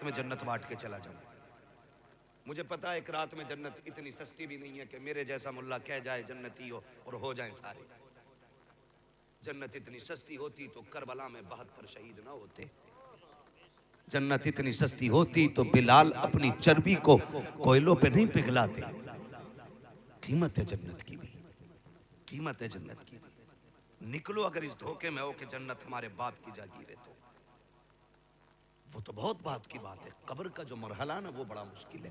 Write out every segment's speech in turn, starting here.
میں جنت بانٹ کے چلا جاؤں. مجھے پتا ایک رات میں جنت اتنی سستی بھی نہیں ہے کہ میرے جیسا ملا کہہ جائے جنتی ہو اور ہو جائیں سارے. جنت اتنی سستی ہوتی تو کربلا میں 72 شہید نہ ہوتے. جنت اتنی سستی ہوتی تو بلال اپنی چربی کو کوئلوں پہ نہیں پگھلاتے. قیمت ہے جنت کی بھی, قیمت ہے جنت کی بھی. نکلو اگر اس دھوکے میں ہو کہ جنت ہمارے باپ کی جاگیر ہے تو وہ تو بہت بات کی بات ہے. قبر کا جو مرحلہ نا وہ بڑا مشکل ہے,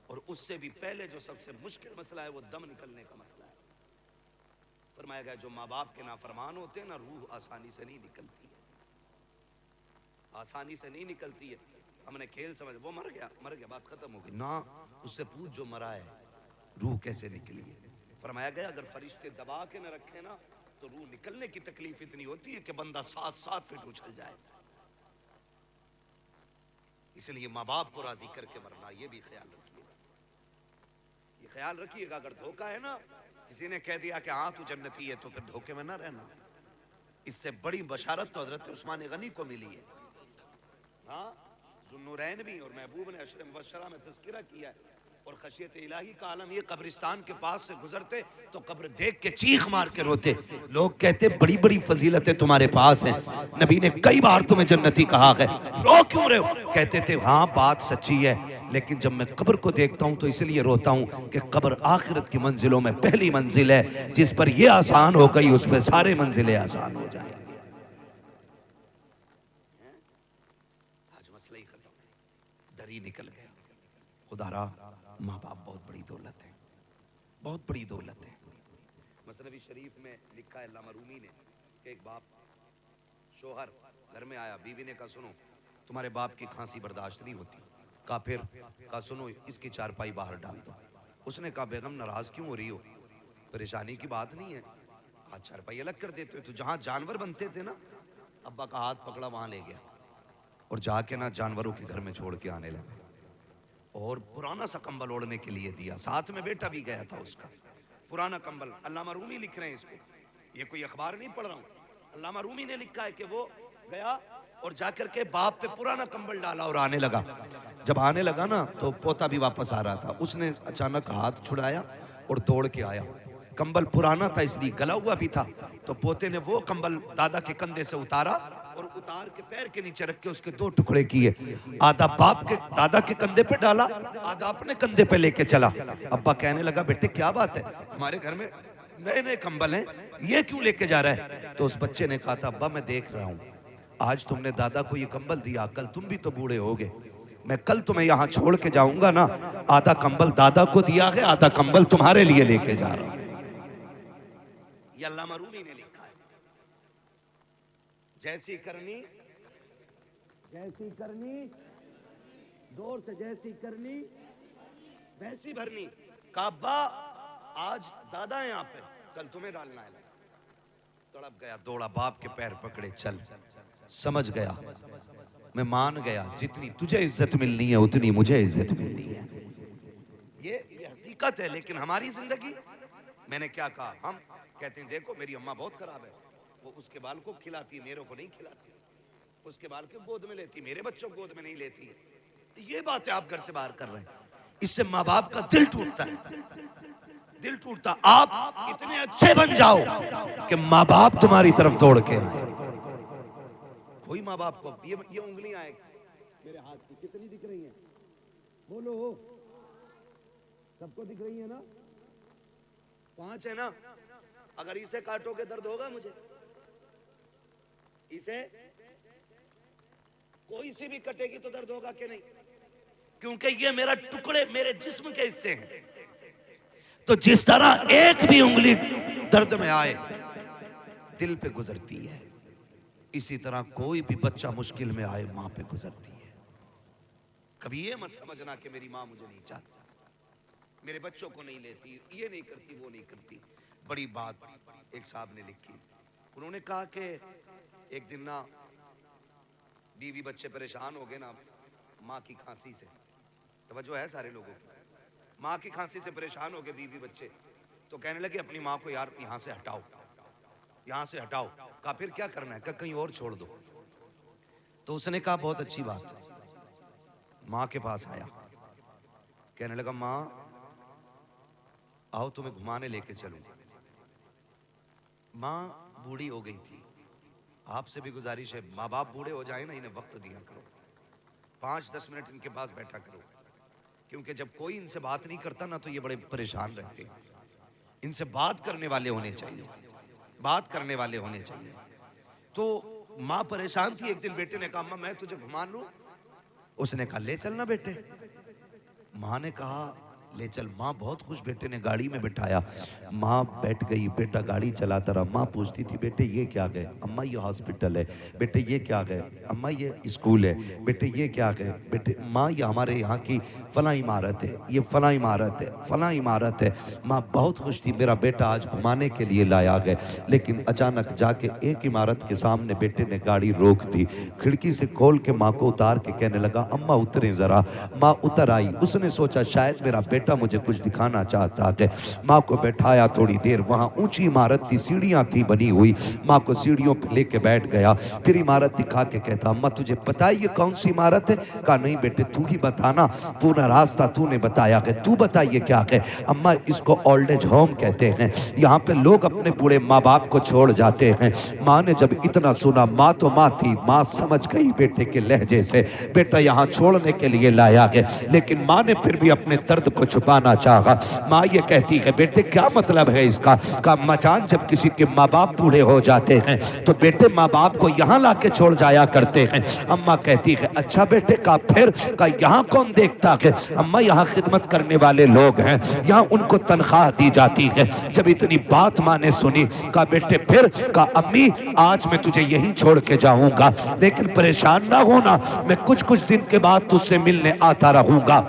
اور اس سے بھی پہلے جو سب سے مشکل مسئلہ ہے وہ دم نکلنے کا مسئلہ ہے. فرمایا گیا جو ماں باپ کے نافرمان ہوتے ہیں نا, روح آسانی سے نہیں نکلتی ہے, آسانی سے نہیں نکلتی ہے. ہم نے کھیل سمجھ, وہ مر گیا بات ختم ہو گئی نا. اس سے پوچھ جو مرا ہے روح کیسے نکلی ہے. فرمایا گیا اگر فرشتے دبا کے نہ رکھے نا تو روح نکلنے کی تکلیف اتنی ہوتی ہے کہ بندہ 7 فٹ اچھل جائے. اس لیے ماں باپ کو راضی کر کے مرنا, یہ بھی خیال رکھیے گا, یہ خیال رکھیے گا. اگر دھوکہ ہے نا, کسی نے کہہ دیا کہ ہاں تو جنتی ہے, تو پھر دھوکے میں نہ رہنا. اس سے بڑی بشارت تو حضرت عثمان غنی کو ملی ہے. ہاں, ذوالنورین بھی اور محبوب نے عشر مبشرہ میں تذکرہ کیا ہے. اور خشیت الہی کا عالم یہ قبرستان کے پاس سے گزرتے تو قبر دیکھ کے چیخ مار کے روتے. لوگ کہتے بڑی بڑی فضیلتیں تمہارے پاس ہیں, نبی نے کئی بار تمہیں جنتی کہا ہے, رو کیوں رہے ہو؟ کہتے تھے ہاں بات سچی ہے, لیکن جب میں قبر کو دیکھتا ہوں تو اس لیے روتا ہوں کہ قبر آخرت کی منزلوں میں پہلی منزل ہے, جس پر یہ آسان ہو گئی اس پہ سارے منزلیں آسان ہو جائیں گی. آج مسئلہ ہی ختم ہے, ڈر ہی نکل گیا. خدا را ماں باپ بہت بڑی دولت ہے, بہت بڑی دولت ہے. مثنوی شریف میں لکھا ہے علامہ رومی نے کہ ایک باپ شوہر گھر میں آیا, بیوی نے کہا سنو تمہارے باپ کی کھانسی برداشت نہیں ہوتی. کہا پھر؟ کہا سنو اس کی چارپائی باہر ڈال دو. اس نے کہا بیگم ناراض کیوں ہو رہی ہو, پریشانی کی بات نہیں ہے, ہاتھ چارپائی الگ کر دیتے ہو. تو جہاں جانور بنتے تھے نا, ابا کا ہاتھ پکڑا وہاں لے گیا اور جا کے نا جانوروں کے گھر میں چھوڑ کے آنے لگا, اور پرانا سا کمبل اوڑھنے کے لیے دیا. ساتھ میں بیٹا بھی گیا تھا اس کا, پرانا کمبل. علامہ رومی لکھ رہے ہیں اس کو, یہ کوئی اخبار نہیں پڑھ رہا ہوں, علامہ رومی نے لکھا ہے کہ وہ گیا اور جا کر کے باپ پہ پرانا کمبل ڈالا اور آنے لگا. جب آنے لگا نا تو پوتا بھی واپس آ رہا تھا. اس نے اچانک ہاتھ چھڑایا اور دوڑ کے آیا. کمبل پرانا تھا اس لیے گلا ہوا بھی تھا, تو پوتے نے وہ کمبل دادا کے کندھے سے اتارا اور اتار کے پیر کے نیچے رکھ کے اس کے 2 ٹکڑے کیے. آدھا باپ کے دادا کے کندھے پہ ڈالا, آدھا اپنے کندھے پہ لے کے چلا. ابا کہنے لگا بیٹے کیا بات ہے, ہمارے گھر میں نئے نئے کمبل ہیں, یہ کیوں لے کے جا رہا ہے؟ تو اس بچے نے کہا تھا ابا میں دیکھ رہا ہوں, آج تم نے دادا کو یہ کمبل دیا, کل تم بھی تو بوڑھے ہوگے, میں کل تمہیں یہاں چھوڑ کے جاؤں گا نا, آدھا کمبل دادا کو دیا ہے, آدھا کمبل تمہارے لیے لے کے جا رہا ہوں. یہ علامہ رومی نے لکھا ہے. جیسی کرنی دور سے, جیسی کرنی ویسی بھرنی. کہا ابا آج دادا ہے یہاں پہ, کل تمہیں ڈالنا ہے. تڑپ گیا, دوڑا, باپ کے پیر پکڑے, چل. سمجھ گیا, میں مان گیا, جتنی تجھے عزت ملنی ہے اتنی مجھے عزت ملنی ہے. یہ حقیقت ہے. لیکن ہماری زندگی, میں نے کیا کہا, ہم کہتے ہیں دیکھو میری اماں بہت خراب ہے, وہ اس کے بال کو کھلاتی, میرے کو نہیں کھلاتی, اس کے بال کے گود میں لیتی, میرے بچوں کو گود میں نہیں لیتی. یہ بات ہے آپ گھر سے باہر کر رہے ہیں, اس سے ماں باپ کا دل ٹوٹتا ہے, دل ٹوٹتا. آپ اتنے اچھے بن جاؤ کہ ماں باپ تمہاری طرف دوڑ کے آئے. کوئی ماں باپ کو, یہ انگلیاں ہیں میرے ہاتھ کی, کتنی دکھ رہی ہیں بولو, سب کو دکھ رہی ہیں نا, 5 ہے نا. اگر اسے کاٹو گے درد ہوگا مجھے, اسے کوئی سی بھی کٹے گی تو درد ہوگا کہ نہیں, کیونکہ یہ میرا ٹکڑے میرے جسم کے حصے ہیں. تو جس طرح ایک بھی انگلی درد میں آئے دل پہ گزرتی ہے, اسی طرح کوئی بھی بچہ مشکل میں آئے ماں پہ گزرتی ہے. کبھی یہ مت سمجھنا کہ میری ماں مجھے نہیں چاہتی, میرے بچوں کو نہیں لیتی, یہ نہیں کرتی, وہ نہیں کرتی. بڑی بات ایک صاحب نے لکھی, انہوں نے کہا کہ ایک دن نا بیوی بچے پریشان ہو گئے نا ماں کی کھانسی سے. توجہ ہے سارے لوگوں کی, ماں کی کھانسی سے پریشان ہو گئے بیوی بچے, تو کہنے لگے اپنی ماں کو یار یہاں سے ہٹاؤ, یہاں سے ہٹاؤ. کہا پھر کیا کرنا ہے؟ کہا کہیں اور چھوڑ دو. تو اس نے کہا بہت اچھی بات ہے, ماں کے پاس آیا، کہنے لگا ماں آؤ تمہیں گھمانے لے کے چلوں۔ ماں بوڑھی ہو گئی تھی، آپ سے بھی گزارش ہے ماں باپ بوڑھے ہو جائیں نا، انہیں وقت دیا کرو، 5-10 منٹ ان کے پاس بیٹھا کرو، کیونکہ جب کوئی ان سے بات نہیں کرتا نا تو یہ بڑے پریشان رہتے ہیں۔ ان سے بات کرنے والے ہونے چاہیے، بات کرنے والے ہونے چاہیے۔ تو ماں پریشان تھی، ایک دن بیٹے نے کہا اماں میں تجھے گھما لوں؟ اس نے کہا لے چلنا بیٹے۔ ماں نے کہا لے چل۔ ماں بہت خوش، بیٹے نے گاڑی میں بٹھایا، ماں بیٹھ گئی، بیٹا گاڑی چلاتا رہا۔ ماں پوچھتی تھی بیٹے یہ کیا گئے؟ اماں یہ ہاسپٹل ہے۔ بیٹے یہ کیا گئے؟ اماں یہ اسکول ہے۔ بیٹے یہ کیا گئے؟ بیٹے ماں یہ ہمارے یہاں کی فلاں عمارت ہے، یہ فلاں عمارت ہے، فلاں عمارت ہے۔ ماں بہت خوش تھی، میرا بیٹا آج گھمانے کے لیے لایا گئے۔ لیکن اچانک جا کے ایک عمارت کے سامنے بیٹے نے گاڑی روک دی، کھڑکی سے کھول کے ماں کو اتار کے کہنے لگا اماں اتریں ذرا۔ ماں اتر آئی، اس نے سوچا شاید میرا بیٹا مجھے کچھ دکھانا چاہتا ہے۔ ماں کو بیٹھایا، تھوڑی دیر وہاں اونچی عمارت تھی، سیڑھیاں تھی بنی ہوئی، ماں کو سیڑھیوں پہ لے کے بیٹھ گیا، پھر عمارت دکھا کے کہتا اماں تجھے پتا ہے یہ کون سی عمارت ہے؟ کہا نہیں بیٹے تو ہی بتانا، پورا راستہ تو نے بتایا کہ تو بتا یہ کیا ہے؟ اماں اس کو اولڈ ایج ہوم کہتے ہیں، یہاں پہ لوگ اپنے بوڑھے ماں باپ کو چھوڑ جاتے ہیں۔ ماں نے جب اتنا سنا، ماں تو ماں تھی، ماں سمجھ گئی بیٹے کے لہجے سے بیٹا یہاں چھوڑنے کے لیے لایا گیا، لیکن ماں نے پھر بھی اپنے درد کو چھپانا چاہا۔ ماں یہ کہتی ہے بیٹے کیا مطلب ہے اس کا؟ کہا اماں جان جب کسی کے ماں باپ بوڑھے ہو جاتے ہیں تو بیٹے ماں باپ کو یہاں لا کے چھوڑ جایا کرتے ہیں۔ اماں کہتی ہے اچھا بیٹے، کہا پھر؟ کہا یہاں کون دیکھتا ہے؟ اماں یہاں خدمت کرنے والے لوگ ہیں، یہاں ان کو تنخواہ دی جاتی ہے۔ جب اتنی بات ماں نے سنی، کہا بیٹے پھر؟ کہا امی آج میں تجھے یہی چھوڑ کے جاؤں گا، لیکن پریشان نہ ہونا، میں کچھ دن کے بعد تجھ سے ملنے آتا رہوں گا۔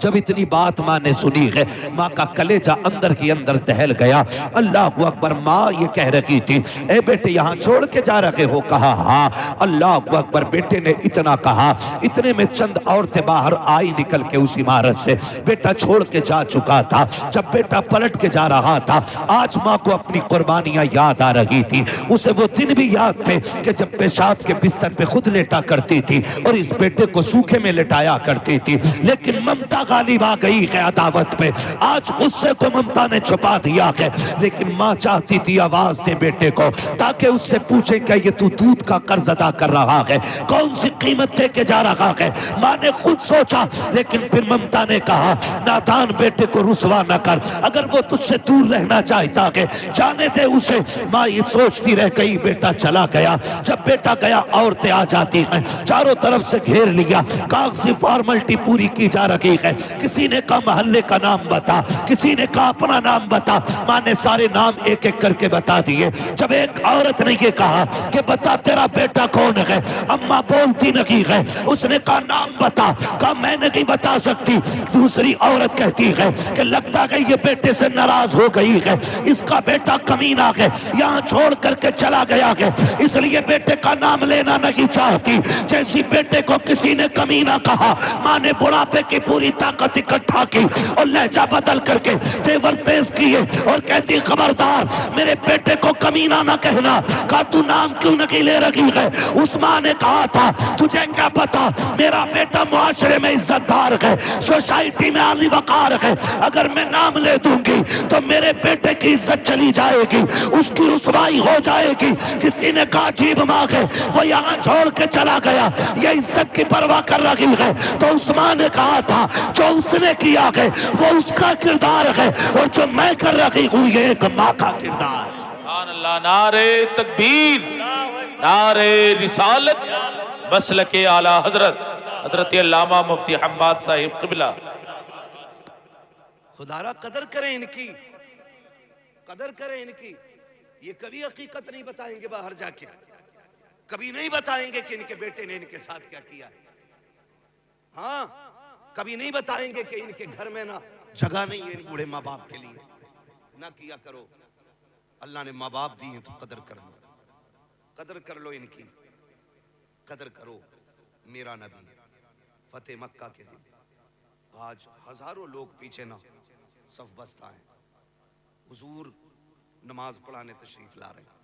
جب اتنی بات ماں نے سنی ہے، ماں کا کلیجہ اندر کی اندر دہل گیا۔ اللہ اکبر، ماں یہ کہہ رہی تھی اے بیٹے یہاں چھوڑ کے جا رہے ہو؟ کہا ہاں۔ اللہ اکبر، بیٹے نے اتنا کہا، اتنے میں چند عورتیں باہر آئی نکل کے اس عمارت سے، بیٹا چھوڑ کے جا چکا تھا۔ جب بیٹا پلٹ کے جا رہا تھا، آج ماں کو اپنی قربانیاں یاد آ رہی تھی، اسے وہ دن بھی یاد تھے کہ جب پیشاب کے بستر پہ خود لیٹا کرتی تھی اور اس بیٹے کو سوکھے میں لٹایا کرتی تھی، لیکن ممتا غالب آ گئی ہے عداوت پہ۔ آج غصے کو ممتا نے چھپا دیا ہے، لیکن ماں چاہتی تھی آواز دے بیٹے کو تاکہ اس سے پوچھے کہ یہ تو دودھ کا قرض ادا کر رہا ہے، کون سی قیمت دے کے جا رہا ہے؟ ماں نے خود سوچا، لیکن پھر ممتا نے کہا نادان بیٹے کو رسوا نہ کر، اگر وہ تجھ سے دور رہنا چاہتا ہے جانے دے اسے۔ ماں یہ سوچتی رہ گئی، بیٹا چلا گیا۔ جب بیٹا گیا عورتیں آ جاتی ہیں، چاروں طرف سے گھیر لیا، کاغذی فارملٹی پوری کی جا رہی ہے۔ کسی نے کہا محلے کا نام بتا، کسی نے کہا اپنا نام بتا۔ ماں نے سارے نام ایک ایک کر کے بتا دیے۔ جب ایک عورت نے یہ کہا کہ بتا تیرا بیٹا کون ہے، اماں بولتی نہیں ہے، اس نے کہا نام بتا، کہا میں نہیں بتا سکتی۔ دوسری عورت کہتی ہے کہ لگتا ہے یہ بیٹے سے ناراض ہو گئی ہے، اس کا بیٹا کمینہ ہے، یہاں چھوڑ کر کے چلا گیا ہے، اس لیے بیٹے کا نام لینا نہیں چاہتی۔ جیسی بیٹے کو کسی نے کمینہ کہا، ماں نے بڑھاپے کی پوری طاقت اکٹھا کی اور لہجہ بدل کر کے تیور تیز کیے اور کہتی خبردار میرے بیٹے کو کمینہ نہ کہنا۔ کہا تو نام کیوں نہیں لے رہی ہے؟ اس ماں نے کہا تھا تجھے کیا پتا، میرا بیٹا معاشرے میں عزت دار ہے، سوسائٹی میں عالی وقار ہے، اگر میں نام لے دوں گی تو میرے بیٹے کی عزت چلی جائے گی، اس کی رسوائی ہو جائے گی۔ کسی نے کہا عجیب ماں ہے، وہ یہاں چھوڑ کے چلا گیا، یہ عزت کی پرواہ کر رہی ہے۔ تو اس ماں نے کہا تھا جو اس نے کیا ہے وہ اس کا کردار ہے، اور جو میں کر رہی ہوں یہ ایک ماں کا کردار ہے۔ سبحان اللہ، نعرہ تکبیر، نعرہ رسالت، مسلک اعلی حضرت علامہ مفتی حماد صاحب قبلہ۔ خدا را قدر کریں ان کی، قدر کریں ان کی۔ یہ کبھی حقیقت نہیں بتائیں گے باہر جا کے، کبھی نہیں بتائیں گے کہ ان کے بیٹے نے ان کے ساتھ کیا کیا ہے۔ ہاں کبھی نہیں بتائیں گے کہ ان کے گھر میں نہ جگہ نہیں ہے ان بوڑھے ماں باپ کے لیے۔ نہ کیا کرو، اللہ نے ماں باپ دی ہیں تو قدر کر لو، قدر کر لو ان کی، قدر کرو۔ میرا نبی فتح مکہ کے دن آج ہزاروں لوگ پیچھے نہ صف بستہ ہیں، حضور نماز پڑھانے تشریف لا رہے ہیں،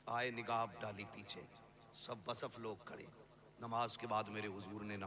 آئے نگاہ ڈالی پیچھے، سب بصف لوگ کھڑے، نماز کے بعد میرے حضور نے نہ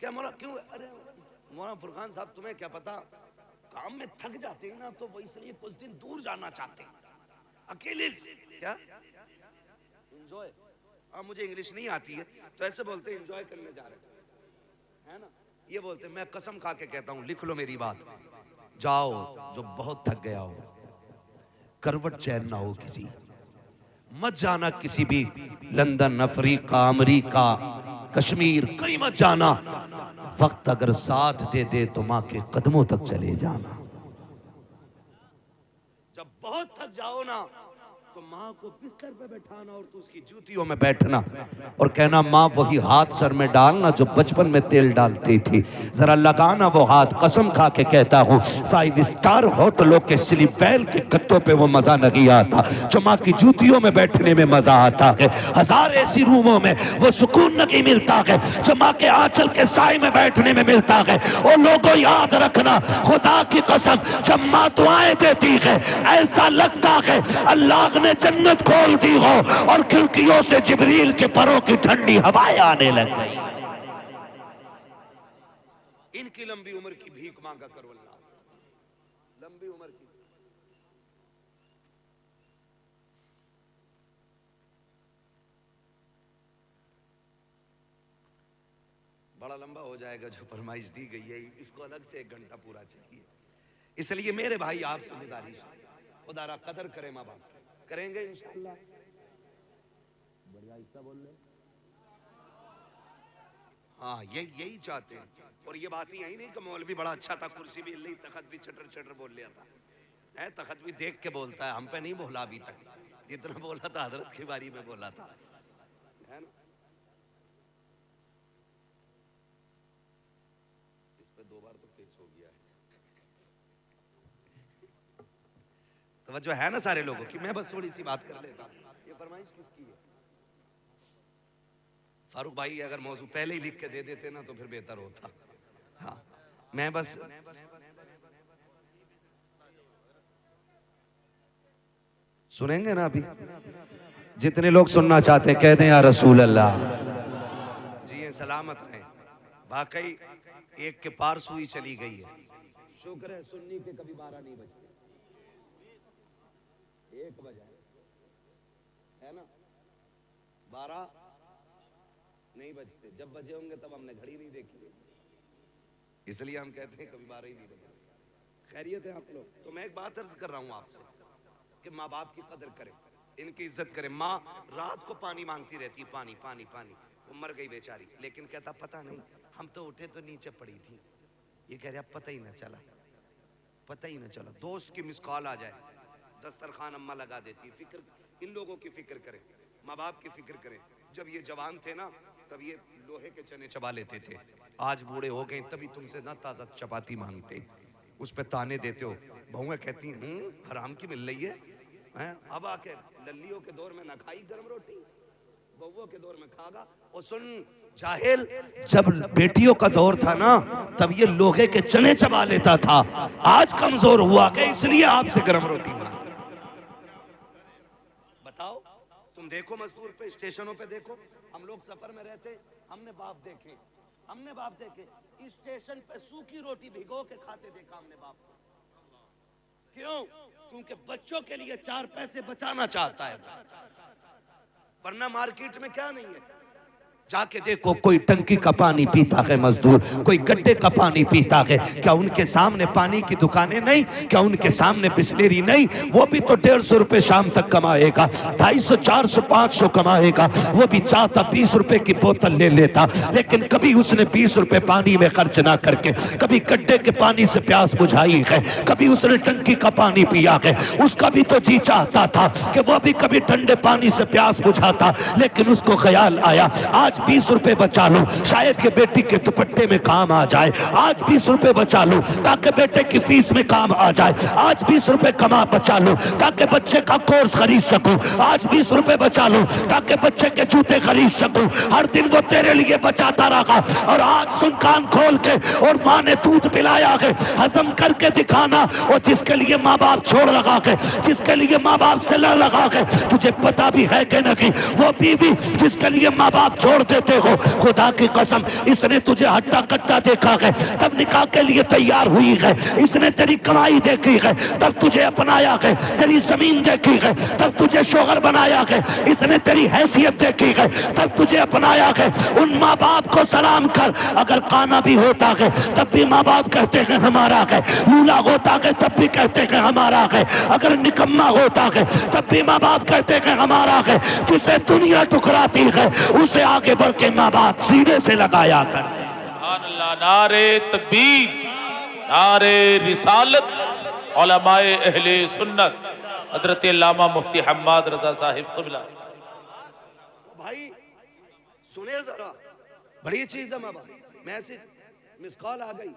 کیا مولانا کیوں؟ ارے مولانا فرقان صاحب تمہیں کیا پتا، کام میں تھک جاتے ہیں نا تو وہ اس لیے کچھ دن دور جانا چاہتے ہیں اکیلے. کیا انجوائے؟ ہاں مجھے انگلش نہیں آتی ہے تو ایسے بولتے ہیں انجوائے کرنے جا رہے ہیں نا. یہ بولتے ہیں، میں قسم کھا کے کہتا ہوں، لکھ لو میری بات، جاؤ جو بہت تھک گیا ہو، کروٹ چین نہ ہو کسی، مت جانا کسی بھی لندن، افریقہ، امریکہ، کشمیر، کہیں مت جانا. وقت اگر ساتھ دے دے تو ماں کے قدموں تک چلے جانا. جب بہت تھک جاؤ نا تو ماں کو بستر پہ بیٹھانا اور تو اس کی جوتیوں میں بیٹھنا اور کہنا ماں وہی ہاتھ سر میں ڈالنا جو بچپن میں تیل ڈالتی تھی، ذرا لگانا وہ ہاتھ. قسم کھا کے کہتا ہوں 5 اسٹار ہوٹلوں کے سلیپ ویل کے گدوں پہ وہ مزہ نہیں آتا جو ماں کی جوتیوں میں بیٹھنے میں مزہ آتا ہے. 1000 ایسی روموں میں وہ سکون نہیں ملتا ہے جو ماں کے آنچل کے سائے میں بیٹھنے میں ملتا ہے. اور لوگوں یاد رکھنا، خدا کی قسم جب ماں دعائیں دیتی ہے ایسا لگتا ہے اللہ نے جنت کھول دی ہو اور کھڑکیوں سے جبریل کے پروں کی ٹھنڈی ہوائیں آنے لگ گئی. ان کی لمبی عمر کی بھیک مانگا کرو اللہ، لمبی عمر کی. بڑا لمبا ہو جائے گا جو فرمائش دی گئی ہے، اس کو الگ سے 1 گھنٹہ پورا چاہیے. اس لیے میرے بھائی آپ سے گزارش ہے، خدا را قدر کریں ماں باپ. کریں گے انشاءاللہ؟ بڑھیا حصہ بول لیں. ہاں یہی چاہتے ہیں. اور یہ بات ہی نہیں کہ مولوی بڑا اچھا تھا، کرسی بھی اللہ، تخت بھی چٹر چٹر بول لیا تھا. تخت بھی دیکھ کے بولتا ہے، ہم پہ نہیں بولا ابھی تک، جتنا بولا تھا حضرت کی باری میں بولا تھا، ہے نا. اس پہ 2 بار تو پیچ ہو گیا ہے. توجہ ہے نا سارے لوگوں کی؟ میں بس تھوڑی سی بات کر لیتا. یہ فرمائش کس کی ہے؟ فاروق بھائی اگر موضوع پہلے ہی لکھ کے دے دیتے نا تو پھر بہتر ہوتا. ہاں میں بس سنیں گے نا ابھی. جتنے لوگ سننا چاہتے ہیں کہہ دیں یا رسول اللہ. جی سلامت رہیں. واقعی ایک کے پار سوئی چلی گئی ہے. شکر ہے سنی کے کبھی 12 نہیں بجتے، 1 بجا ہے نا، 12 نہیں بجتے. جب بجے ہوں گے تب ہم نے گھڑی نہیں دیکھی، اس لیے ہم کہتے ہیں کبھی 12 ہی نہیں بجے. خیریت ہے آپ لوگ؟ تو میں ایک بات عرض کر رہا ہوں آپ سے کہ ماں باپ کی قدر کریں، ان کی عزت کریں. ماں رات کو پانی مانگتی رہتی، پانی پانی پانی. وہ مر گئی بیچاری، لیکن کہتا پتہ نہیں ہم تو اٹھے تو نیچے پڑی تھی. یہ کہہ رہا پتہ ہی نہ چلا، پتہ ہی نہ چلا. دوست کی مس کال آ جائے، دسترخوان اماں لگا دیتی. فکر ان لوگوں کی فکر کریں، ماں باپ کی فکر کریں. جب یہ جوان تھے نا تب یہ لوہے کے چنے چبا لیتے تھے. آج بوڑھے ہو گئے تبھی تم سے نہ تازہ چپاتی مانگتے، اس پہ تانے دیتے ہو. بہویں کہتی ہیں حرام کی مل رہی ہے. اب آ کے للیوں کے دور میں نہ کھائی گرم روٹی، بہووں کے دور میں کھا گا. اور سن جاہل، جب بیٹیوں کا دور تھا نا تب یہ لوہے کے چنے چبا لیتا تھا. آج کمزور ہوا کہ اس لیے آپ سے گرم روٹی مانگ. بتاؤ تم دیکھو مزدور پہ، اسٹیشنوں پہ دیکھو. ہم لوگ سفر میں رہتے، ہم نے باپ دیکھے، اسٹیشن پہ سوکھی روٹی بھگو کے کھاتے دیکھا ہم نے باپ کو. کیوں؟ کیونکہ بچوں کے لیے 4 پیسے بچانا چاہتا ہے، ورنہ مارکیٹ میں کیا نہیں ہے. جا کے دیکھو کوئی ٹنکی کا پانی پیتا ہے مزدور، کوئی گڈے کا پانی پیتا ہے. کیا ان کے سامنے پانی کی دکانیں نہیں؟ کیا ان کے سامنے بسلیری نہیں؟ وہ بھی تو 150 روپے شام تک کمائے گا، 250 400 500 کمائے گا. وہ بھی چاہتا 20 روپے کی بوتل لے لیتا، لیکن کبھی اس نے 20 روپے پانی میں خرچ نہ کر کے کبھی گڈے کے پانی سے پیاس بجھائی ہے، کبھی اس نے ٹنکی کا پانی پیا ہے. اس کا بھی تو جی چاہتا تھا کہ وہ بھی کبھی ٹھنڈے پانی سے پیاس بجھاتا، لیکن اس کو خیال آیا آج 20 روپے بچا لوں شاید یہ بیٹی کے دوپٹے میں کام آ جائے. آج 20 روپے بچا لوں تاکہ بیٹے کی فیس میں کام آ جائے. آج 20 روپے بچا لوں تاکہ بچے کا کورس خرید سکوں. آج 20 روپے بچا لوں تاکہ بچے کے جوتے خرید سکوں. ہر دن وہ تیرے لیے بچاتا رہا، اور آج سن کان کھول کے، اور ماں نے دودھ پلایا ہے ہضم کر کے دکھانا. اور جس کے لیے ماں باپ چھوڑ لگا ہے، جس کے لیے ماں باپ سے لڑ لگا ہے، تجھے پتا بھی ہے کہ نہیں وہ بیوی جس کے لیے ماں باپ چھوڑ دیتے ہو. خدا کی قسم اس نے تجھے ہٹا کٹا دیکھا ہے تب نکاح کے لیے تیار ہوئی ہے. اس نے تیری کمائی دیکھی ہے تب تجھے اپنایا ہے. تیری زمین دیکھی ہے تب تجھے شوہر بنایا ہے. اس نے تیری حیثیت دیکھی ہے تب تجھے اپنایا ہے. ان ماں باپ کو سلام کر. اگر کانا بھی ہوتا ہے تب بھی ماں باپ کہتے ہیں ہمارا ہے. لولا ہوتا ہے تب بھی کہتے ہیں ہمارا ہے. اگر نکما ہوتا ہے تب بھی ماں باپ کہتے ہیں ہمارا ہے. جسے دنیا ٹکراتی ہے اسے آگے بڑھ کے ماں باپ سینے سے لگایا کر. سبحان اللہ. نعرے تکبیر، نعرے رسالت. علماء اہل سنت حضرت علامہ مفتی حماد رضا صاحب قبلہ. بھائی سنے ذرا بڑی چیز ہے ماں باپ. میسج مس کال آ گئی.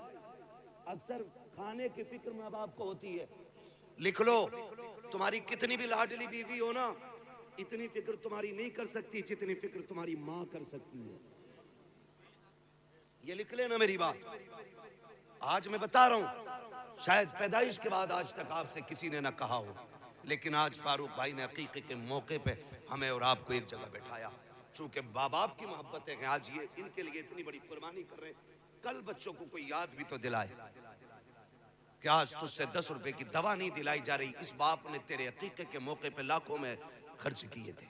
اکثر کھانے کی فکر ماں باپ کو ہوتی ہے. لکھ لو تمہاری کتنی بھی لاڈلی بیوی ہو نا اتنی فکر تمہاری نہیں کر سکتی جتنی فکر تمہاری ماں کر سکتی ہے. یہ لکھ لینا میری بات. آج میں بتا رہا ہوں شاید پیدائش کے بعد آج تک آپ سے کسی نے نہ کہا ہو لیکن آج فاروق بھائی نے عقیقے کے موقع پہ ہمیں اور آپ کو ایک جگہ بیٹھایا. چونکہ باپ باپ کی محبتیں ہیں آج یہ ان کے لیے اتنی بڑی قربانی کر رہے ہیں. کل بچوں کو کوئی یاد بھی تو دلائے کہ آج تجھ سے 10 روپے کی دوا نہیں دلائی جا رہی. اس باپ نے تیرے عقیقے کے موقع پہ لاکھوں میں خرچ کیے تھے.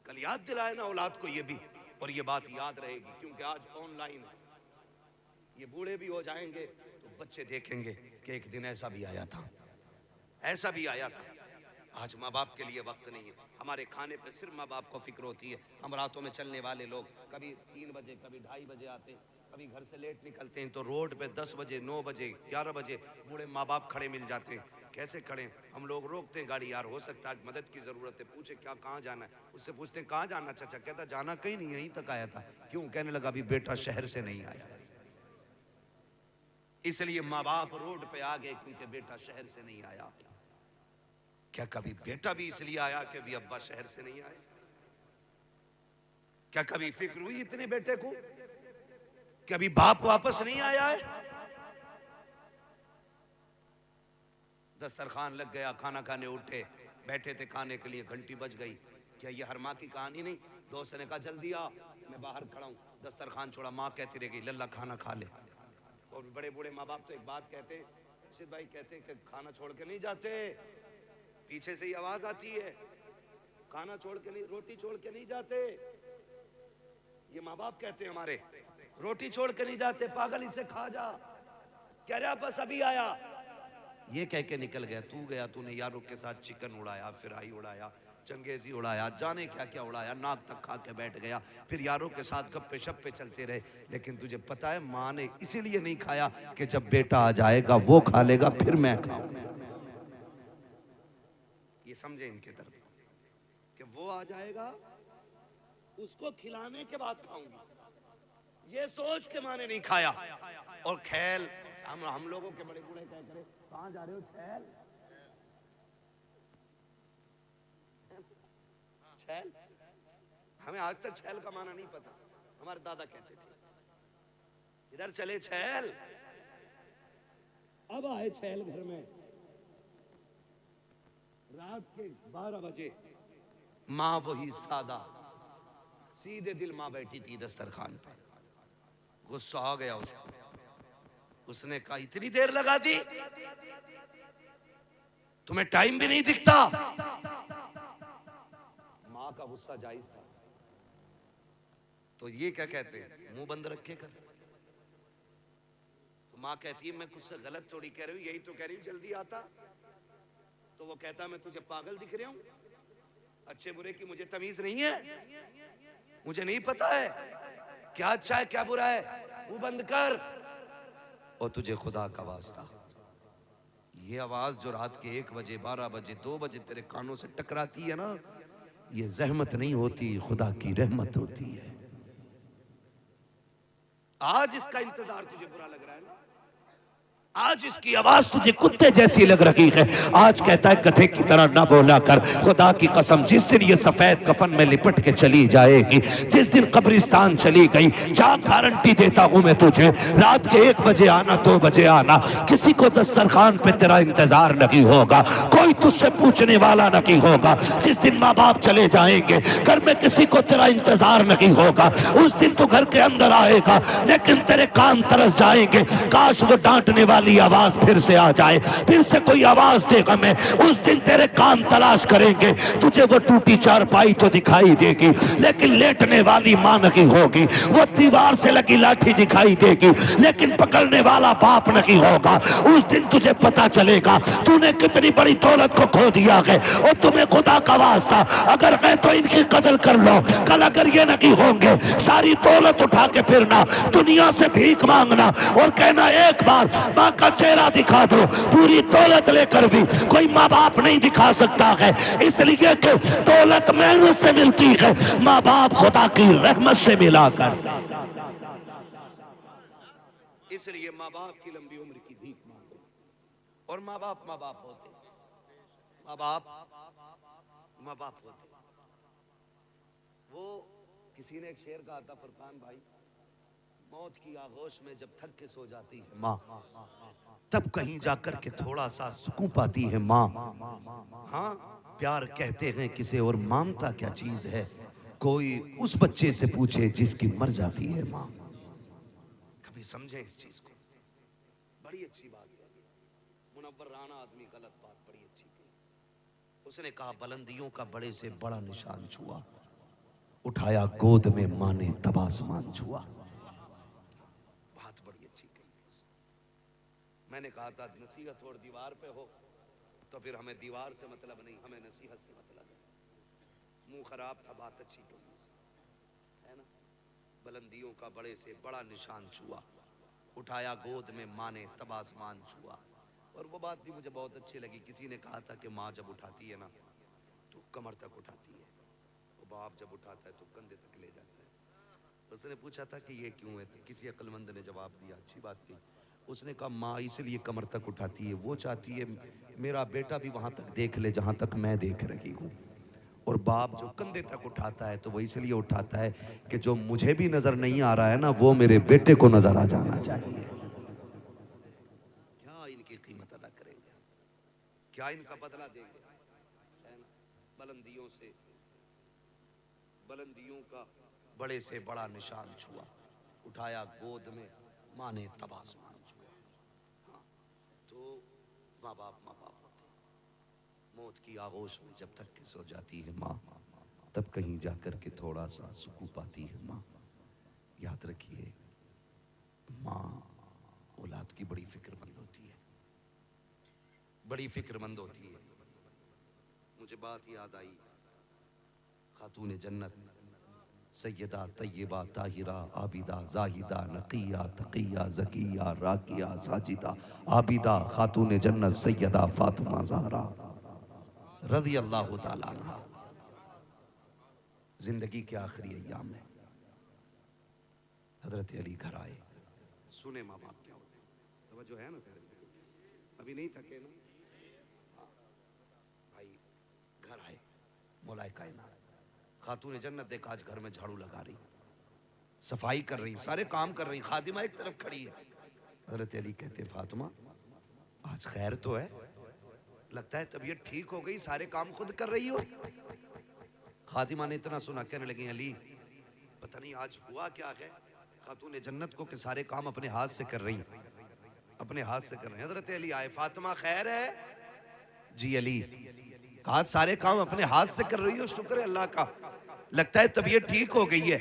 کل یاد دلائے نا اولاد کو یہ بھی. اور یہ بات یاد رہے گی کیونکہ آج آن لائن یہ بوڑھے بھی ہو جائیں گے تو بچے دیکھیں گے کہ ایک دن ایسا بھی آیا تھا ایسا بھی آیا تھا. آج ماں باپ کے لیے وقت نہیں ہے. ہمارے کھانے پہ صرف ماں باپ کو فکر ہوتی ہے. ہم راتوں میں چلنے والے لوگ کبھی 3 بجے کبھی 2:30 بجے آتے ہیں. کبھی گھر سے لیٹ نکلتے ہیں تو روڈ پہ 10 بجے 9 بجے 11 بجے بوڑھے ماں باپ کھڑے مل جاتے ہیں. کیسے کھڑے ہیں؟ ہم لوگ روکتے ہیں گاڑی. یار ہو سکتا ہے مدد کی ضرورت ہے. پوچھے کیا کہاں جانا ہے؟ اس سے پوچھتے ہیں کہاں جانا چچا؟ کہتا جانا کہیں نہیں یہیں تک آیا تھا. کیوں؟ کہنے لگا ابھی بیٹا شہر سے نہیں آیا. اس لیے ماں باپ روڈ پہ آ گئے کیونکہ بیٹا شہر سے نہیں آیا. کیا کبھی بیٹا بھی اس لیے آیا کہ ابھی ابا شہر سے نہیں آئے؟ کیا کبھی فکر ہوئی اتنے بیٹے کو کہ ابھی باپ واپس نہیں آیا ہے؟ دسترخوان لگ گیا, کھانا کھانے اٹھے, بیٹھے تھے کھانے کے لیے, گھنٹی بج گئی. کیا یہ ہر ماں کی کہانی نہیں؟ دوست نے کہا جلدی آ, میں باہر کھڑا ہوں. دسترخوان چھوڑا, ماں کہتی رہ گئی للہ کھانا کھا لے. اور بڑے بوڑھے ماں باپ تو ایک بات کہتے ہیں, رشید بھائی کہتے ہیں کہ کھانا چھوڑ کے نہیں جاتے. پیچھے سے ہی آواز آتی ہے کھانا چھوڑ کے نہیں, روٹی چھوڑ کے نہیں جاتے. یہ ماں باپ کہتے ہیں ہمارے, روٹی چھوڑ کے نہیں جاتے, پاگل اسے کھا جا. کہہ رہا بس ابھی آیا. یہ کہہ کے نکل گیا. تو گیا, تو نے یاروں کے ساتھ چکن اڑایا, فرائی اڑایا, چنگیزی اڑایا, جانے کیا کیا اڑایا, ناک تک کھا کے بیٹھ گیا. پھر یاروں کے ساتھ گپے شپے چلتے رہے. لیکن تجھے پتا ہے ماں نے اسی لیے نہیں کھایا کہ جب بیٹا آ جائے گا وہ کھا لے گا پھر میں کھاؤں. یہ سمجھے ان کے درد کہ وہ آ جائے گا اس کو کھلانے کے بعد کھاؤں گا. یہ سوچ کے ماں نے نہیں کھایا. اور کھیل ہم لوگوں کے بڑے بوڑھے کہہ کرے کہاں جا رہے ہو؟ کھیل چھیل. ہمیں آج تک چھیل کا معنی نہیں پتا. ہمارے دادا کہتے تھے ادھر چلے چھیل. اب آئے چھیل گھر میں. رات کے 12 بجے ماں وہی سادہ سیدھے دل ماں بیٹھی تھی دسترخوان پہ. غصہ آ گیا اس کو. اس نے کہا اتنی دیر لگا دی, تمہیں ٹائم بھی نہیں دکھتا. ماں کا غصہ جائز تھا. تو یہ کیا کہتے ہیں, منہ بند رکھے کر. تو ماں کہتی ہے میں کچھ سے غلط تھوڑی کہہ رہی ہوں, یہی تو کہہ رہی ہوں جلدی آتا. تو وہ کہتا میں تجھے پاگل دکھ رہا ہوں؟ اچھے برے کی مجھے تمیز نہیں ہے؟ مجھے نہیں پتا ہے کیا اچھا ہے کیا برا ہے؟ منہ بند کر. اور تجھے خدا کا واسطہ یہ آواز جو رات کے 1 بجے 12 بجے 2 بجے تیرے کانوں سے ٹکراتی ہے نا, یہ زحمت نہیں ہوتی, خدا کی رحمت ہوتی ہے. آج اس کا انتظار تجھے برا لگ رہا ہے نا, آج اس کی آواز تجھے کتے جیسی لگ رہی ہے، آج کہتا ہے گدھے کی طرح نہ بولا کر۔ خدا کی قسم جس دن یہ سفید کفن میں لپٹ کے چلی جائے گی، جس دن قبرستان چلی گئی، جا گارنٹی دیتا ہوں میں تجھے، رات کے 1 بجے آنا 2 بجے آنا، کسی کو دسترخوان پہ تیرا انتظار نہیں ہوگا، کوئی تجھ سے پوچھنے والا نہیں ہوگا۔ جس دن ماں باپ چلے جائیں گے، گھر میں کسی کو تیرا انتظار نہیں ہوگا، اس دن تو گھر کے اندر آئے گا لیکن تیرے کان ترس جائیں گے، کاش وہ ڈانٹنے والی آواز پھر سے آ جائے، پھر سے کوئی آواز دے گا میں، اس دن تیرے کان تلاش کریں گے، تجھے وہ ٹوٹی چارپائی تو دکھائی دے گی لیکن لیٹنے والی ماں نہیں ہوگی، وہ دیوار سے لگی لاٹھی دکھائی دے گی لیکن پکڑنے والا باپ نہیں ہوگا۔ اس دن تجھے پتا چلے گا تو نے کتنی بڑی دولت کو کھو دیا ہے، اور تمہیں خدا کا واسطہ اگر ہے تو ان کی قدر کر لو، کل اگر یہ نہیں ہوں گے ساری دولت اٹھا کے پھرنا، دنیا سے بھیک مانگنا اور کہنا ایک بار ماں کا چہرہ دکھا دو، پوری دولت لے کر بھی کوئی ماں باپ نہیں دکھا سکتا ہے، اس لیے کہ دولت محنت سے ملتی ہے، ماں باپ خدا کی رحمت سے ملا کر، اس لیے ماں باپ کی لمبی عمر کی بھیک مانگو۔ اور ماں باپ ہوتے، ماں باپ ہوتے، وہ کسی نے ایک شعر کہا تھا فرقان بھائی، موت کی آغوش میں جب تھک کے سو جاتی ہے ماں، تب کہیں جا کر کے تھوڑا سا سکون پاتی ہے ماں۔ ہاں پیار کہتے ہیں کسے اور مامتا کیا چیز ہے، کوئی اس بچے سے پوچھے جس کی مر جاتی ہے ماں۔ کبھی سمجھیں اس چیز کو، بڑی اچھی بات ہے، منور رانا آدمی غلط بات بڑی اچھی کی، اس نے کہا بلندیوں کا بڑے سے بڑا نشان چھوا، اٹھایا گود میں ماں نے تب آسمان چھوا۔ بات بڑی اچھی کی، میں نے کہا تھا نصیحت اور دیوار پہ ہو تو پھر ہمیں دیوار سے مطلب نہیں، ہمیں نصیحت سے مطلب ہے۔ منہ خراب تھا بات اچھی کہی ہے نا، بلندیوں کا بڑے سے بڑا نشان چھوا، اٹھایا گود میں ماں نے تب آسمان چھوا۔ اور وہ بات بھی مجھے بہت اچھی لگی، کسی نے کہا تھا کہ ماں جب اٹھاتی ہے نا تو کمر تک اٹھاتی ہے، اور باپ جب اٹھاتا ہے تو کندھے تک لے جاتا ہے۔ اس نے پوچھا تھا کہ یہ کیوں ہے، تو کسی عقل مند نے جواب دیا، اچھی بات تھی، اس نے کہا ماں اس لیے کمر تک اٹھاتی ہے، وہ چاہتی ہے میرا بیٹا بھی وہاں تک دیکھ لے جہاں تک میں دیکھ رہی ہوں، اور باپ جو کندھے تک اٹھاتا ہے تو وہ اس لیے اٹھاتا ہے کہ جو مجھے بھی نظر نہیں آ رہا ہے نا وہ میرے بیٹے کو نظر آ جانا چاہیے۔ کیا ان کی قیمت ادا کریں گے، کیا ان کا بدلہ دیں گے، ہے نا؟ بلندیوں سے، بلندیوں کا بڑے سے بڑا نشان چھوا، اٹھایا گود میں ماں نے تب آسمان چھوا۔ ہاں تو ماں باپ ہوتے، موت کی آغوش میں جب تک کہ سو جاتی ہے ماں، تب کہیں جا کر کے تھوڑا سا سکون پاتی ہے ماں۔ یاد رکھیے ماں اولاد کی بڑی فکر مند ہوتی ہے، بڑی فکر مند ہوتی ہے۔ مجھے بات یاد آئی، خاتون جنت سیدہ طیبہ طاہرہ عابدہ زاہدہ نقیہ تقیہ زکیہ راکیہ ساجدہ عابدہ خاتون جنت سیدہ فاطمہ زہرا رضی اللہ تعالیٰ عنہ، زندگی کے آخری ایام میں حضرت علی گھر آئے، سنے ماں باپ کیا ہوتے ہیں، توجہ ہے نا، ابھی نہیں تھکے نا، بھائی گھر آئے، مولا کائنات خاتون جنت دیکھ آج گھر میں جھاڑو لگا رہی، صفائی کر رہی، سارے کام کر رہی، خادمہ ایک طرف کھڑی ہے۔ حضرت علی کہتے فاطمہ آج خیر تو ہے، لگتا ہے طبیعت ٹھیک ہو گئی، سارے کام خود کر رہی ہو۔ خادمہ نے اتنا سنا، کہنے لگی علی پتہ نہیں آج ہوا کیا ہے خاتون جنت کو کہ سارے کام اپنے ہاتھ سے کر رہی، اپنے ہاتھ سے کر رہی۔ حضرت علی آئے، فاطمہ خیر ہے؟ جی علی، کہا سارے کام اپنے ہاتھ سے کر رہی ہو، شکر ہے اللہ کا، لگتا ہے طبیعت ٹھیک ہو گئی ہے۔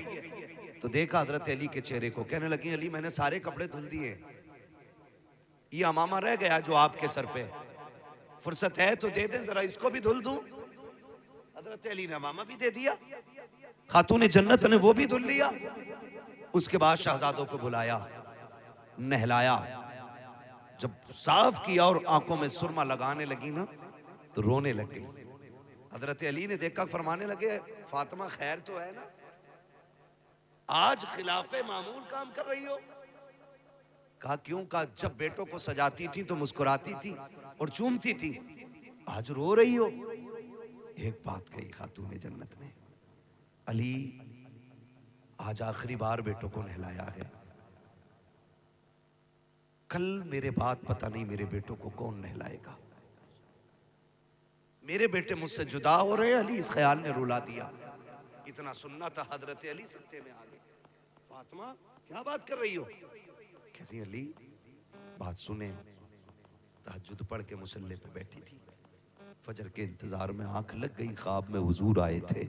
تو دیکھا حضرت علی کے چہرے کو، کہنے لگی علی میں نے سارے کپڑے دھل دیے، یہ امامہ رہ گیا جو آپ کے سر پہ، فرصت ہے تو دے دیں ذرا اس کو بھی دھل دوں۔ حضرت علی نے امامہ بھی دے دیا، خاتون جنت نے وہ بھی دھل لیا۔ اس کے بعد شہزادوں کو بلایا، نہلایا، جب صاف کیا اور آنکھوں میں سرما لگانے لگی نا تو رونے لگ گئی۔ حضرت علی نے دیکھا، فرمانے لگے فاطمہ خیر تو ہے نا، آج خلاف معمول کام کر رہی ہو؟ کہا کیوں؟ کہا جب بیٹوں کو سجاتی تھی تو مسکراتی تھی اور چومتی تھی، آج رو رہی ہو؟ ایک بات کہی خاتون جنت نے، علی آج آخری بار بیٹوں کو نہلایا ہے، کل میرے بعد پتہ نہیں میرے بیٹوں کو کون نہلائے گا، میرے بیٹے مجھ سے جدا ہو رہے ہیں۔ علی اس خیال نے رلا دیا، اتنا سننا تھا، حضرت علی سکتے میں آگے، فاطمہ کیا بات کر رہی ہو؟ کہتی علی بات سنیں، تہجد پڑھ کے مصلی پہ بیٹھی تھی، فجر کے انتظار میں آنکھ لگ گئی، خواب میں حضور آئے تھے،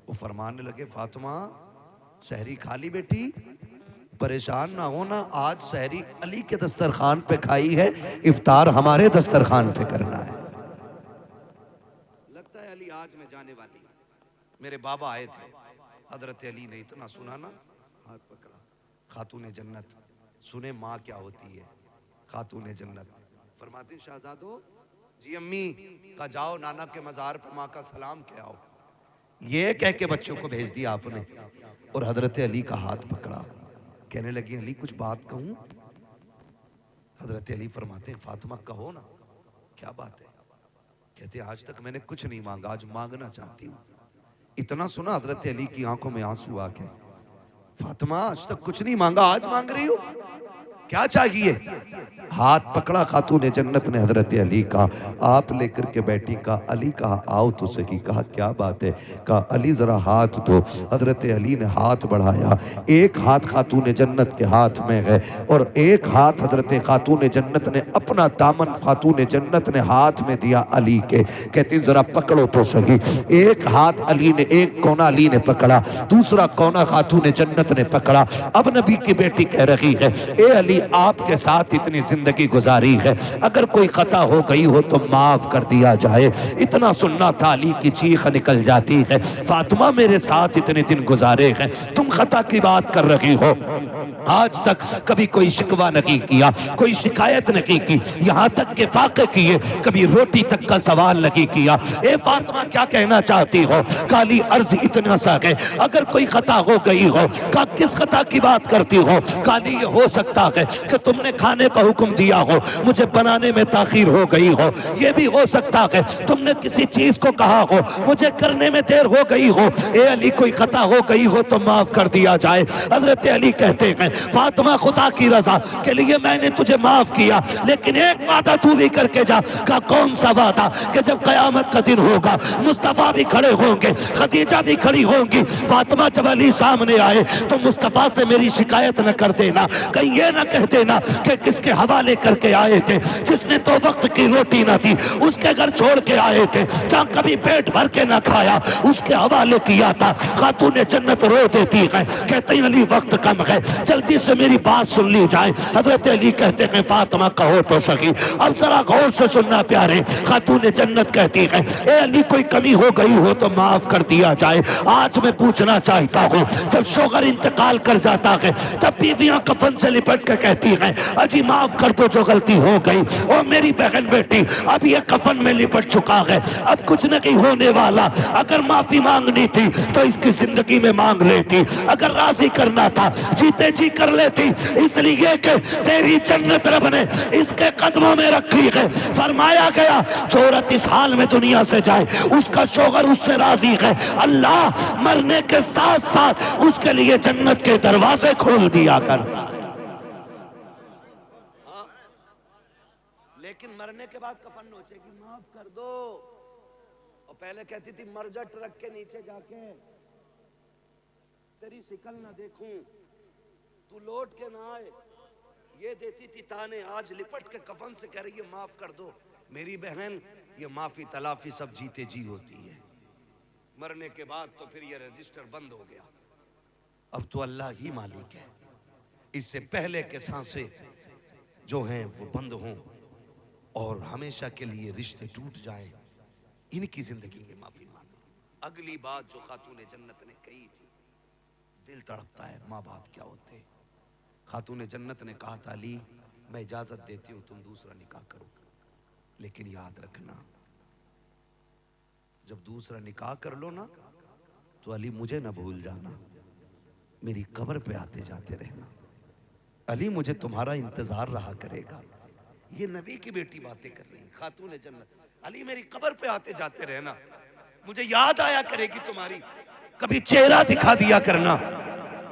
وہ فرمانے لگے فاطمہ سحری کھا لی بیٹی؟ پریشان نہ ہونا، آج سحری علی کے دسترخوان پہ کھائی ہے، افطار ہمارے دسترخوان پہ کرنا ہے۔ لگتا ہے علی آج میں جانے والی، میرے بابا آئے تھے، حضرت علی نے اتنا سنا نا، ہاتھ پکڑا، خاتون جنت سنیں ماں کیا ہوتی ہے، خاتون جنت فرماتی شہزادو جی امی کا جاؤ نانا کے مزار پہ ماں کا سلام کہہ آؤ، یہ کہہ کے بچوں کو بھیج دیا آپ نے، اور حضرت علی کا ہاتھ پکڑا، کہنے لگی علی کچھ بات کہوں؟ حضرت علی فرماتے ہیں فاطمہ کہو نا، کیا بات ہے؟ کہتے ہیں آج تک میں نے کچھ نہیں مانگا، آج مانگنا چاہتی ہوں۔ اتنا سنا حضرت علی کی آنکھوں میں آنسو آ گئے، فاطمہ آج تک کچھ نہیں مانگا، آج مانگ رہی ہو؟ کیا چاہیے؟ ہاتھ پکڑا خاتون جنت نے حضرت علی کا، آپ لے کر کے بیٹھی، کہا علی کہا آؤ تو صحیح، کہا کیا بات ہے؟ کہا علی ذرا ہاتھ دو، حضرت علی نے ہاتھ بڑھایا، ایک ہاتھ خاتون جنت کے ہاتھ میں ہے اور ایک ہاتھ حضرت خاتون جنت نے اپنا دامن خاتون جنت نے ہاتھ میں دیا علی کے، کہتی ذرا پکڑو تو صحیح، ایک ہاتھ علی نے، ایک کونا علی نے پکڑا، دوسرا کونا خاتون جنت نے پکڑا، اب نبی کی بیٹی کہہ رہی ہے اے علی آپ کے ساتھ اتنی زندگی گزاری ہے، اگر کوئی خطا ہو گئی ہو تو معاف کر دیا جائے، اتنا سننا تھا علی کی چیخ نکل جاتی ہے، فاطمہ میرے ساتھ اتنے دن گزارے ہیں، تم خطا کی بات کر رہی ہو، آج تک کبھی کوئی شکوہ نہیں کیا، کوئی شکایت نہیں کی، یہاں تک کہ فاقے کیے، کبھی روٹی تک کا سوال نہیں کیا، اے فاطمہ کیا کہنا چاہتی ہو؟ کالی عرض اتنا سا ہے، اگر کوئی خطا ہو گئی ہو، کہا کس خطا کی بات کرتی ہو؟ کالی یہ ہو سکتا ہے کہ تم نے کھانے کا حکم دیا ہو، مجھے بنانے میں تاخیر ہو گئی ہو، یہ بھی ہو سکتا ہے تم نے کسی چیز کو کہا ہو، مجھے کرنے میں دیر ہو گئی ہو، اے علی کوئی خطا ہو گئی ہو تو معاف کر دیا جائے۔ حضرت علی کہتے ہیں فاطمہ خدا کی رضا کے لیے میں نے تجھے معاف کیا، لیکن ایک وعدہ تو بھی کر کے جا۔ کہا کون سا وعدہ؟ کہ جب قیامت کا دن ہوگا مصطفیٰ بھی کھڑے ہوں گے، خدیجہ بھی کھڑی ہوں گی، فاطمہ جب علی سامنے آئے تو مصطفیٰ سے میری شکایت نہ کر دینا، کہیں یہ نہ کہہ دینا کہ کس کے حوالے کر کے آئے تھے، جس نے تو وقت کی روٹی نہ دی اس کے گھر چھوڑ کے آئے تھے، جہاں کبھی پیٹ بھر کے نہ کھایا اس کے حوالے کیا تھا۔ خاتون جنت رو دیتی ہے، کہتے ہیں علی وقت کم ہے، جلدی سے میری بات سن لی جائے۔ حضرت علی کہتے ہیں فاطمہ کہو تو صحیح، اب ذرا غور سے سننا پیارے۔ خاتون جنت کہتی ہے اے علی کوئی کمی ہو گئی ہو تو معاف کر دیا جائے۔ آج میں پوچھنا چاہتا ہوں جب شوہر انتقال کر جاتا ہے تب بیویاں کفن سے لپٹ کے کہتی ہیں اجی معاف کر دو جو غلطی ہو گئی، او میری بہن بیٹی اب یہ کفن میں لپٹ چکا ہے، اب کچھ نہیں ہونے والا، اگر معافی مانگنی تھی تو اس کی زندگی میں مانگ لیتی، اگر راضی کرنا تھا جیتے جی کر لیتی، اس لیے کہ تیری جنت رب نے اس کے قدموں میں رکھی ہے۔ فرمایا گیا جو عورت اس حال میں دنیا سے جائے اس کا شوہر اس سے راضی ہے، اللہ مرنے کے ساتھ ساتھ اس کے لیے جنت کے دروازے کھول دیا کرتا ہے۔ لیکن مرنے کے بعد کفن نوچے گی معاف کر دو، اور پہلے کہتی تھی مرجٹ رکھ کے نیچے جا کے تیری شکل نہ دیکھوں، تو لوٹ کے نہ آئے، یہ دیتی تھی تانے، آج لپٹ کے کفن سے کہہ رہی ہے معاف کر دو۔ میری بہن یہ معافی تلافی سب جیتے جی ہوتی ہے، مرنے کے بعد تو پھر یہ رجسٹر بند ہو گیا، اب تو اللہ ہی مالک ہے، اس سے پہلے کے سانسیں جو ہیں وہ بند ہوں اور ہمیشہ کے لیے رشتے ٹوٹ جائیں، ان کی زندگی میں معافی مانگو۔ اگلی بات جو خاتون جنت نے کہی تھی، دل تڑپتا ہے، ماں باپ کیا ہوتے۔ خاتون جنت نے کہا تھا علی میں اجازت دیتی ہوں تم دوسرا نکاح کرو، لیکن یاد رکھنا جب دوسرا نکاح کر لو نا تو علی مجھے نہ بھول جانا، میری قبر پہ آتے جاتے رہنا۔ علی مجھے تمہارا انتظار رہا کرے گا. یہ نبی کی بیٹی باتیں کر رہی ہیں، خاتون جنت. علی میری قبر پہ آتے جاتے رہنا، مجھے یاد آیا کرے گی تمہاری، کبھی چہرہ دکھا دیا کرنا.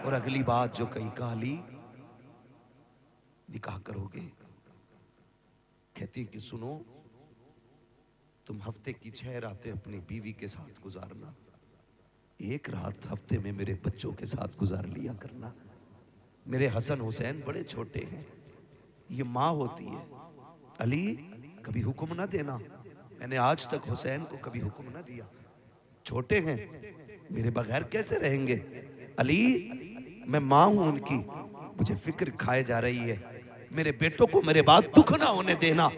اور اگلی بات جو کہی، کہا علی نکاح کرو گے؟ کہتی کہ سنو، تم ہفتے کی 6 راتیں اپنی بیوی کے ساتھ گزارنا، 1 رات ہفتے میں میرے بچوں کے ساتھ گزار لیا کرنا. میرے حسن حسین بڑے چھوٹے ہیں، یہ ماں ہوتی ہے. علی کبھی حکم نہ دینا، میں نے آج تک حسین کو کبھی حکم نہ دیا، چھوٹے ہیں میرے بغیر کیسے رہیں گے. علی میں ماں ہوں ان کی، مجھے فکر کھائے جا رہی ہے، میرے بیٹوں کو میرے بعد دکھ نہ ہونے دینا.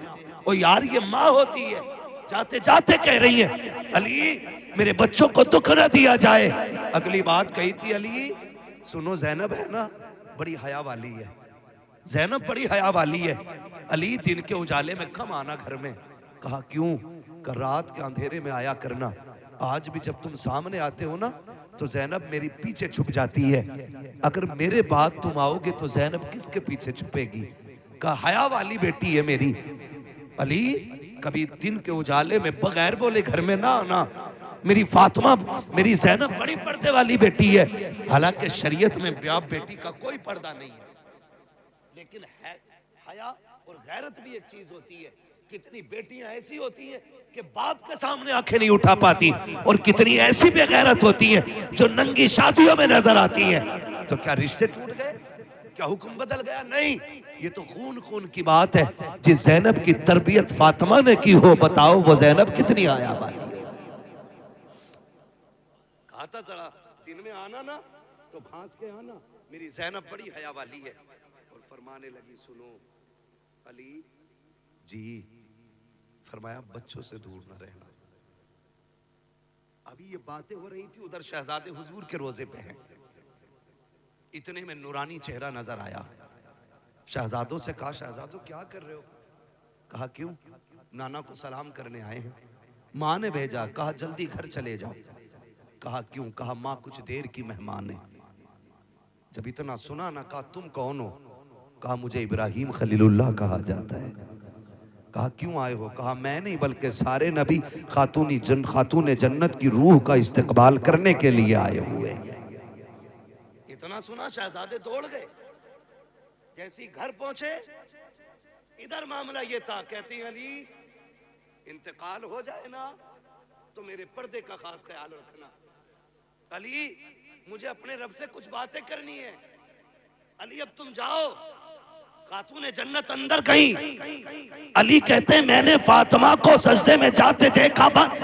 او یار یہ ماں ہوتی ہے، جاتے جاتے کہہ رہی ہے علی میرے بچوں کو دکھ نہ دیا جائے. اگلی بات کہی تھی علی سنو، زینب ہے نا بڑی حیا والی ہے، زینب بڑی حیا والی ہے. علی دن کے اجالے میں کم آنا گھر میں. کہا کیوں؟ کہ رات کے اندھیرے میں آیا کرنا. آج بھی جب تم سامنے آتے ہو نا تو زینب میری پیچھے چھپ جاتی ہے، اگر میرے بعد تم آؤ گے تو زینب کس کے پیچھے چھپے گی؟ کہا حیا والی بیٹی ہے میری. علی کبھی دن کے اجالے میں بغیر بولے گھر میں نہ آنا. میری فاطمہ، میری زینب بڑی پردے والی بیٹی ہے. حالانکہ شریعت میں باپ بیٹی کا کوئی پردہ نہیں ہے، لیکن حیا اور غیرت بھی ایک چیز ہوتی ہے. کتنی بیٹیاں ایسی ہوتی ہیں کہ باپ کے سامنے آنکھیں نہیں اٹھا پاتی، اور کتنی ایسی بے غیرت ہوتی ہیں جو ننگی شادیوں میں نظر آتی ہیں. تو کیا رشتے ٹوٹ گئے؟ کیا حکم بدل گیا؟ نہیں، یہ تو خون خون کی بات ہے. جس زینب کی تربیت فاطمہ نے کی ہو، بتاؤ وہ زینب کتنی حیا والی ہے. کہا تھا ذرا دن میں آنا نا تو بھانس کے آنا، میری زینب بڑی حیا والی ہے. اور فرمانے لگی سنو علی جی، فرمایا بچوں سے دور نہ رہنا. ابھی یہ باتیں ہو رہی تھی، ادھر شہزادے حضور کے روزے پہ ہیں. اتنے میں نورانی چہرہ نظر آیا. شہزادوں سے کہا شہزادوں کیا کر رہے ہو؟ کہا کیوں؟ نانا کو سلام کرنے آئے ہیں، ماں نے بھیجا. کہا جلدی گھر چلے جاؤ. کہا کیوں؟ کہا ماں کچھ دیر کی مہمان ہے. جب اتنا سنا نہ کہا تم کون ہو؟ کہا مجھے ابراہیم خلیل اللہ کہا جاتا ہے. کہا کیوں آئے ہو؟ کہا میں نہیں بلکہ سارے نبی خاتون جنت کی روح کا استقبال کرنے کے لیے آئے ہوئے. اتنا سنا شہزادے دوڑ گئے. جیسی گھر پہنچے ادھر معاملہ یہ تھا، کہتی ہیں علی انتقال ہو جائے نا تو میرے پردے کا خاص خیال رکھنا. علی مجھے اپنے رب سے کچھ باتیں کرنی ہے. علی اب تم جاؤ. خاتون جنت اندر گئی. علی کہتے ہیں میں نے فاطمہ کو سجدے میں جاتے دیکھا بس.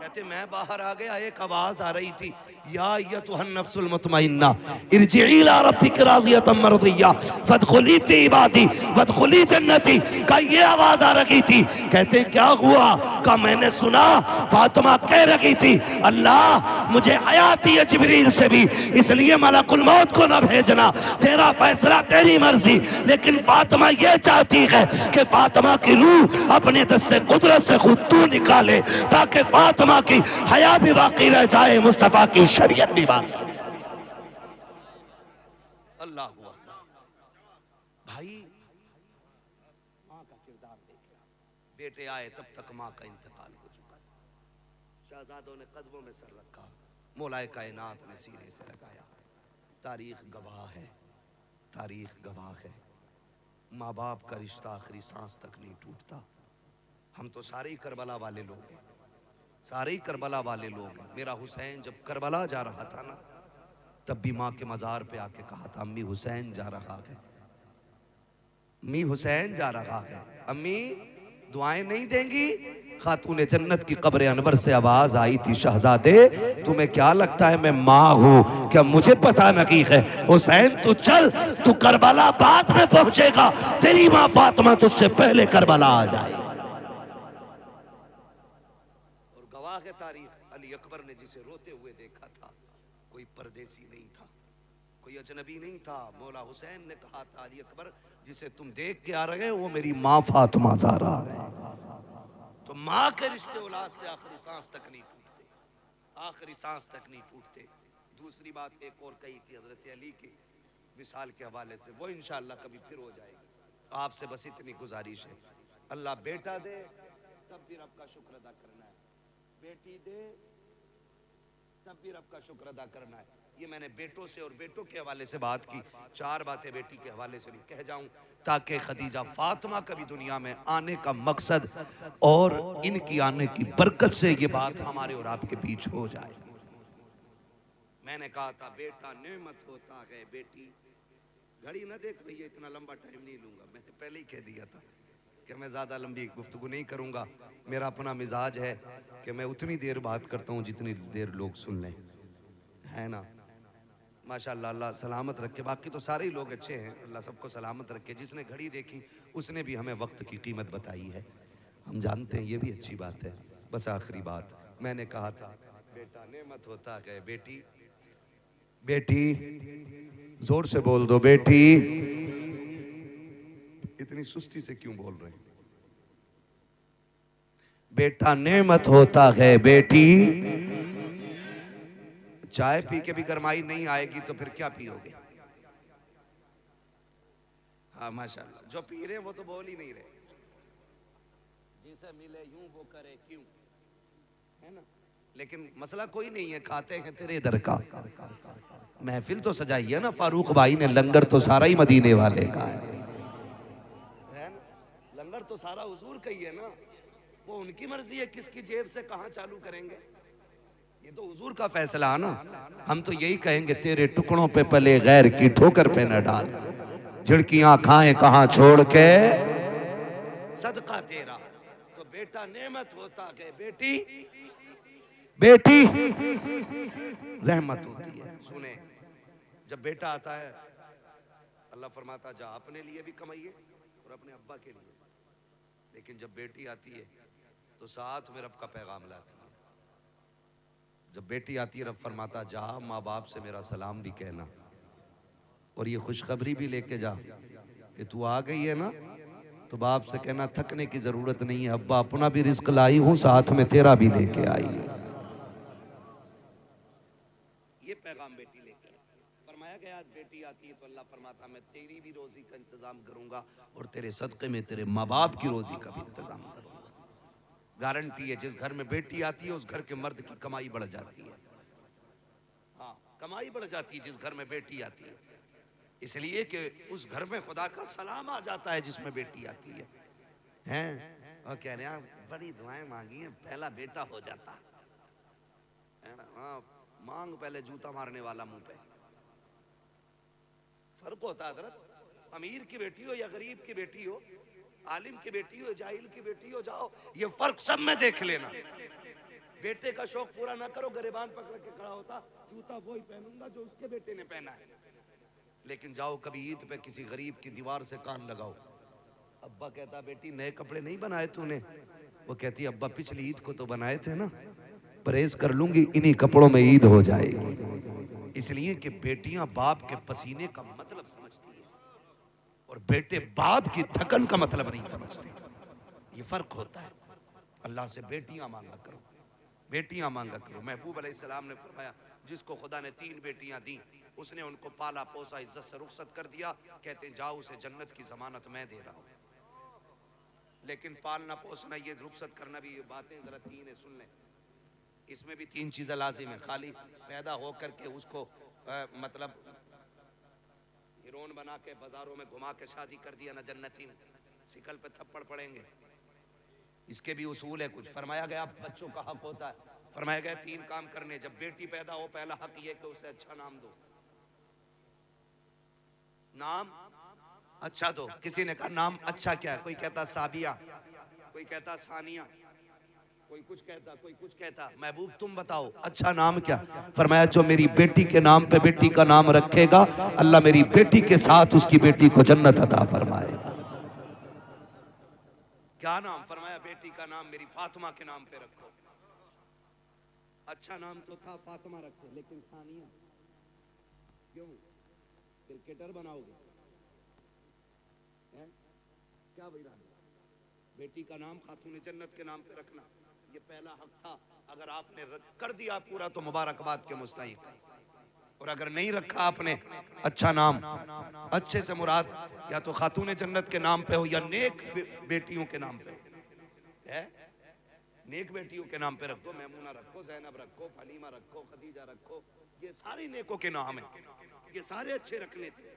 کہتے میں باہر آ گیا، ایک آواز آ رہی تھی یا ایتھا النفس المطمئنہ ارجعی الی ربک راضیۃ مرضیہ فادخلی فی عبادی وادخلی جنتی. کا یہ آواز آ رہی تھی. کہتے کیا ہوا؟ کہ میں نے سنا فاطمہ کہہ رہی تھی اللہ مجھے حیات ہے جبریل سے بھی، اس لیے ملک الموت کو نہ بھیجنا، تیرا فیصلہ تیری مرضی. لیکن فاطمہ یہ چاہتی ہے کہ فاطمہ کی روح اپنے دست قدرت سے خود تو نکالے تاکہ فاطمہ کی حیا بھی باقی رہ جائے، مصطفیٰ کی شریعت بھی باقی. اللہ ہوا بھائی، ماں کا کردار دیکھ رہا. بیٹے آئے تب تک ماں کا انتقال ہو چکا تھا. شہزادوں نے قدموں میں سر رکھا، مولا کائنات نے سینے سے لگایا. تاریخ گواہ ہے، تاریخ گواہ ہے. ماں باپ کا رشتہ آخری سانس تک نہیں ٹوٹتا. ہم تو سارے ہی کربلا والے لوگ ہیں، سارے ہی کربلا والے لوگ ہیں. میرا حسین جب کربلا جا رہا تھا نا تب بھی ماں کے مزار پہ آ کے کہا تھا امی حسین جا رہا ہے، امی حسین جا رہا ہے. امی دعائیں نہیں دیں گی؟ خاتون جنت کی قبر انور سے آواز آئی تھی شہزادے تمہیں کیا لگتا ہے میں ماں ہوں کیا مجھے پتا نہیں ہے؟ حسین تو چل، تو کربلا بعد میں پہنچے گا، تیری ماں فاطمہ تجھ سے پہلے کربلا آ جائے. اور گواہ ہے تاریخ، علی اکبر نے جسے روتے ہوئے دیکھا تھا کوئی پردیسی نہیں تھا، کوئی اجنبی نہیں تھا. مولا حسین نے کہا تھا علی اکبر جسے تم دیکھ کے آ رہے وہ میری ماں فاطمہ زہرا ہے. تو ماں کے رشتے اولاد سے آخری سانس تک نہیں ٹوٹتے، آخری سانس تک نہیں ٹوٹتے. دوسری بات ایک اور کہی تھی حضرت علی کی، وصال کے حوالے سے، وہ انشاءاللہ کبھی پھر ہو جائے گی۔ آپ سے بس اتنی گزارش ہے، اللہ بیٹا دے تب بھی رب کا شکر ادا کرنا ہے، بیٹی دے تب بھی رب کا شکر ادا کرنا ہے۔ یہ میں نے بیٹوں سے اور بیٹوں کے حوالے سے بات کی، 4 باتیں بیٹی کے حوالے سے بھی کہہ جاؤں تاکہ خدیجہ فاطمہ کا بھی دنیا میں آنے کا مقصد اور ان کی آنے کی برکت سے یہ بات ہمارے اور آپ کے بیچ ہو جائے۔ میں نے کہا تھا بیٹا نعمت ہوتا ہے بیٹی، گھڑی نہ دیکھ بھئی اتنا لمبا ٹائم نہیں لوں گا، میں نے پہلے ہی کہہ دیا تھا کہ میں زیادہ لمبی گفتگو نہیں کروں گا، میرا اپنا مزاج ہے کہ میں اتنی دیر بات کرتا ہوں جتنی دیر لوگ سن لیں، ہے نا؟ ماشاءاللہ اللہ سلامت رکھے، باقی تو سارے ہی لوگ اچھے ہیں، اللہ سب کو سلامت رکھے۔ جس نے گھڑی دیکھی اس نے بھی ہمیں وقت کی قیمت بتائی ہے، ہم جانتے ہیں، یہ بھی اچھی بات ہے۔ بس آخری بات میں نے کہا تھا بیٹا نعمت ہوتا ہے بیٹی، بیٹی زور سے بول دو بیٹی، اتنی سستی سے کیوں بول رہے ہیں؟ بیٹا نعمت ہوتا ہے بیٹی، چائے پی کے بھی گرمائی نہیں آئے گی تو پھر کیا پیو گے؟ ہاں ماشاءاللہ، جو پی رہے ہیں وہ تو بول ہی نہیں رہے، جسے ملے یوں وہ کرے کیوں، ہے نا؟ لیکن مسئلہ کوئی نہیں ہے، کھاتے ہیں تیرے در کا، محفل تو سجائی ہے نا فاروق بھائی نے، لنگر تو سارا ہی مدینے والے کا ہے نا؟ لنگر تو سارا حضور کا ہی ہے نا، وہ ان کی مرضی ہے کس کی جیب سے کہاں چالو کریں گے، یہ تو حضور کا فیصلہ ہے نا۔ ہم تو یہی کہیں گے تیرے ٹکڑوں پہ پلے غیر کی ٹھوکر پہ نہ ڈال، جھڑکیاں کھائیں کہاں چھوڑ کے صدقہ تیرا، تو بیٹا نعمت ہوتا ہے بیٹی، بیٹی رحمت ہوتی ہے۔ سنیں، جب بیٹا آتا ہے اللہ فرماتا جا اپنے لیے بھی کمائیے اور اپنے ابا کے لیے، لیکن جب بیٹی آتی ہے تو ساتھ میں رب کا پیغام لاتی ہے۔ جب بیٹی آتی ہے رب فرماتا جا ماں باپ سے میرا سلام بھی کہنا، اور یہ خوشخبری بھی لے کے جا کہ تو آ گئی ہے نا تو باپ سے کہنا تھکنے کی ضرورت نہیں ہے، ابا اپنا بھی رزق لائی ہوں ساتھ میں تیرا بھی لے کے آئی ہے۔ یہ پیغام بیٹی لے کر فرمایا گیا بیٹی آتی ہے تو اللہ فرماتا میں تیری بھی روزی کا انتظام کروں گا اور تیرے صدقے میں تیرے ماں باپ کی روزی کا بھی انتظام کروں گا۔ گارنٹی ہے جس گھر میں بیٹی آتی ہے اس گھر کے مرد کی کمائی بڑھ جاتی ہے، ہاں کمائی بڑھ جاتی ہے جس گھر میں بیٹی آتی ہے، اس لیے کہ اس گھر میں خدا کا سلام آ جاتا ہے جس میں بیٹی آتی ہے، ہیں اور کہہ رہے ہیں بڑی دعائیں مانگی ہیں پہلا بیٹا ہو جاتا ہے نا؟ ہاں مانگ پہلے جوتا مارنے والا منہ پہ، فرق ہوتا ہے حضرت، امیر کی بیٹی ہو یا غریب کی بیٹی ہو، عالم کی بیٹی ہو جاہل کی بیٹی ہو، جاؤ یہ فرق سب میں دیکھ لینا۔ بیٹے کا شوق پورا نہ کرو، گریبان پکڑ کے کھڑا ہوتا جوتا وہی پہنوں گا جو اس کے بیٹے نے پہنا ہے، لیکن جاؤ کبھی عید پہ کسی غریب کی دیوار سے کان لگاؤ، ابا کہتا بیٹی نئے کپڑے نہیں بنائے تو نے؟ وہ کہتی ابا پچھلی عید کو تو بنائے تھے نا، پرہیز کر لوں گی انہی کپڑوں میں عید ہو جائے گی۔ اس لیے کہ بیٹیاں باپ کے پسینے کا مطلب سمجھتی ہیں اور بیٹے باپ کی تھکن کا مطلب نہیں سمجھتے، یہ فرق ہوتا ہے۔ اللہ سے بیٹیاں مانگا کرو، بیٹیاں مانگا کرو۔ محبوب علیہ السلام نے فرمایا جس کو خدا نے 3 بیٹیاں دیں اس نے ان کو پالا پوسا عزت سے رخصت کر دیا، کہتے ہیں جاؤ اسے جنت کی ضمانت میں دے رہا ہوں۔ لیکن پالنا پوسنا یہ رخصت کرنا بھی یہ باتیں ذرا 3 ہیں، سن لیں، اس میں بھی 3 چیزیں لازم ہیں، خالی پیدا ہو کر کے اس کو مطلب ہیرون بنا کے بازاروں میں گھما کے شادی کر دیا نہ جنتی، سکل پہ تھپڑ پڑیں گے، اس کے بھی اصول ہے کچھ۔ فرمایا گیا بچوں کا حق ہوتا ہے، فرمایا گیا 3 کام کرنے، جب بیٹی پیدا ہو پہلا حق یہ کہ اسے اچھا نام دو، نام اچھا دو۔ کسی نے کہا نام اچھا کیا ہے؟ کوئی کہتا سابیہ، کوئی کہتا ثانیہ، کوئی کچھ کہتا، کوئی کچھ کہتا۔ محبوب تم بتاؤ اچھا نام کیا؟ فرمایا جو میری بیٹی کے نام پہ بیٹی کا نام رکھے گا اللہ میری بیٹی کے ساتھ اس کی بیٹی کو جنت عطا فرمائے گا۔ کیا نام؟ فرمایا بیٹی کا نام میری فاطمہ کے نام پہ رکھو۔ اچھا نام تو تھا فاطمہ رکھو، لیکن ثانیہ کیوں؟ کرکٹر بناؤ گے کیا بھائی؟ بیٹی کا نام خاتون جنت کے نام پہ رکھنا یہ پہلا حق تھا، اگر آپ نے کر دیا پورا تو مبارکباد کے مستحق ہے۔ اور اگر نہیں رکھا آپ نے اچھا نام، اچھے سے مراد یا تو خاتون جنت کے نام پہ ہو یا نیک بیٹیوں کے نام پہ ہو، نیک بیٹیوں کے نام پہ رکھو، میمونہ رکھو، زینب رکھو، حلیمہ رکھو، خدیجہ رکھو، یہ ساری نیکوں کے نام ہیں، یہ سارے اچھے رکھنے تھے،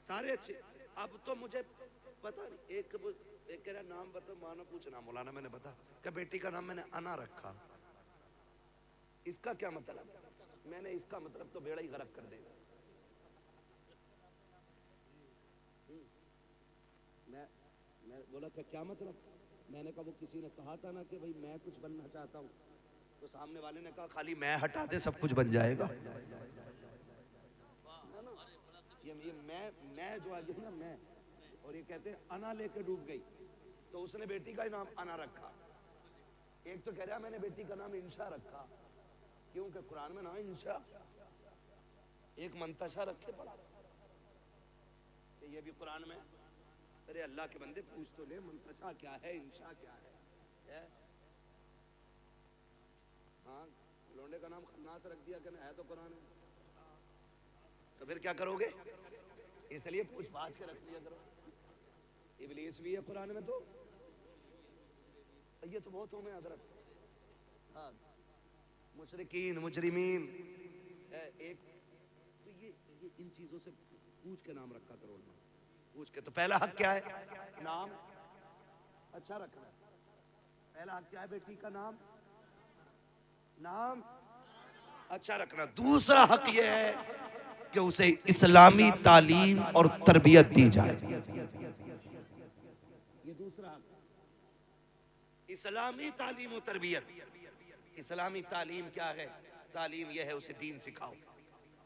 سارے اچھے۔ اب تو مجھے پتا نہیں، ایک کہہ رہا نام بتا، مانا پوچھنا مولانا، میں نے بتا کہ بیٹی کا نام میں نے انا رکھا، اس کا کیا مطلب؟ میں نے اس کا مطلب تو بیڑا ہی غرق کر دے گا۔ میں بولا کہ کیا مطلب؟ میں نے کہا وہ کسی نے کہا تھا نا کہ بھئی میں کچھ بننا چاہتا ہوں، تو سامنے والے نے کہا خالی میں ہٹا دے سب کچھ بن جائے گا۔ یہ میں جو آگے نا میں، اور یہ کہتے ہیں انا لے کے ڈوب گئی، تو اس نے بیٹی کا نام انا رکھا۔ ایک تو کہہ رہا میں نے بیٹی کا نام انشا رکھا، کیونکہ قرآن میں نام انشا، ایک منتشا رکھے پڑا، یہ بھی قرآن میں۔ ارے اللہ کے بندے پوچھ تو لے، منتشا کیا ہے، انشا کیا ہے؟ ہاں لونڈے کا نام خناس رکھ دیا کہ ہے تو قرآن میں، تو پھر کیا کرو گے؟ اس لیے پوچھ پاچھ کے رکھ لیا کرو۔ ابلیس بھی ہے قرآن میں، تو یہ تو بہت ہوں میں حضرت، ہاں مشرکین مجرمین، ایک تو یہ ان چیزوں سے پوچھ کے نام رکھا کرو، پوچھ کے۔ تو پہلا حق کیا ہے؟ نام اچھا رکھنا، پہلا حق کیا ہے بیٹی کا نام اچھا رکھنا۔ دوسرا حق یہ ہے کہ اسے اسلامی تعلیم اور تربیت دی جائے، یہ دوسرا حق، اسلامی تعلیم و تربیت۔ اسلامی تعلیم کیا ہے؟ تعلیم یہ ہے اسے دین سکھاؤ،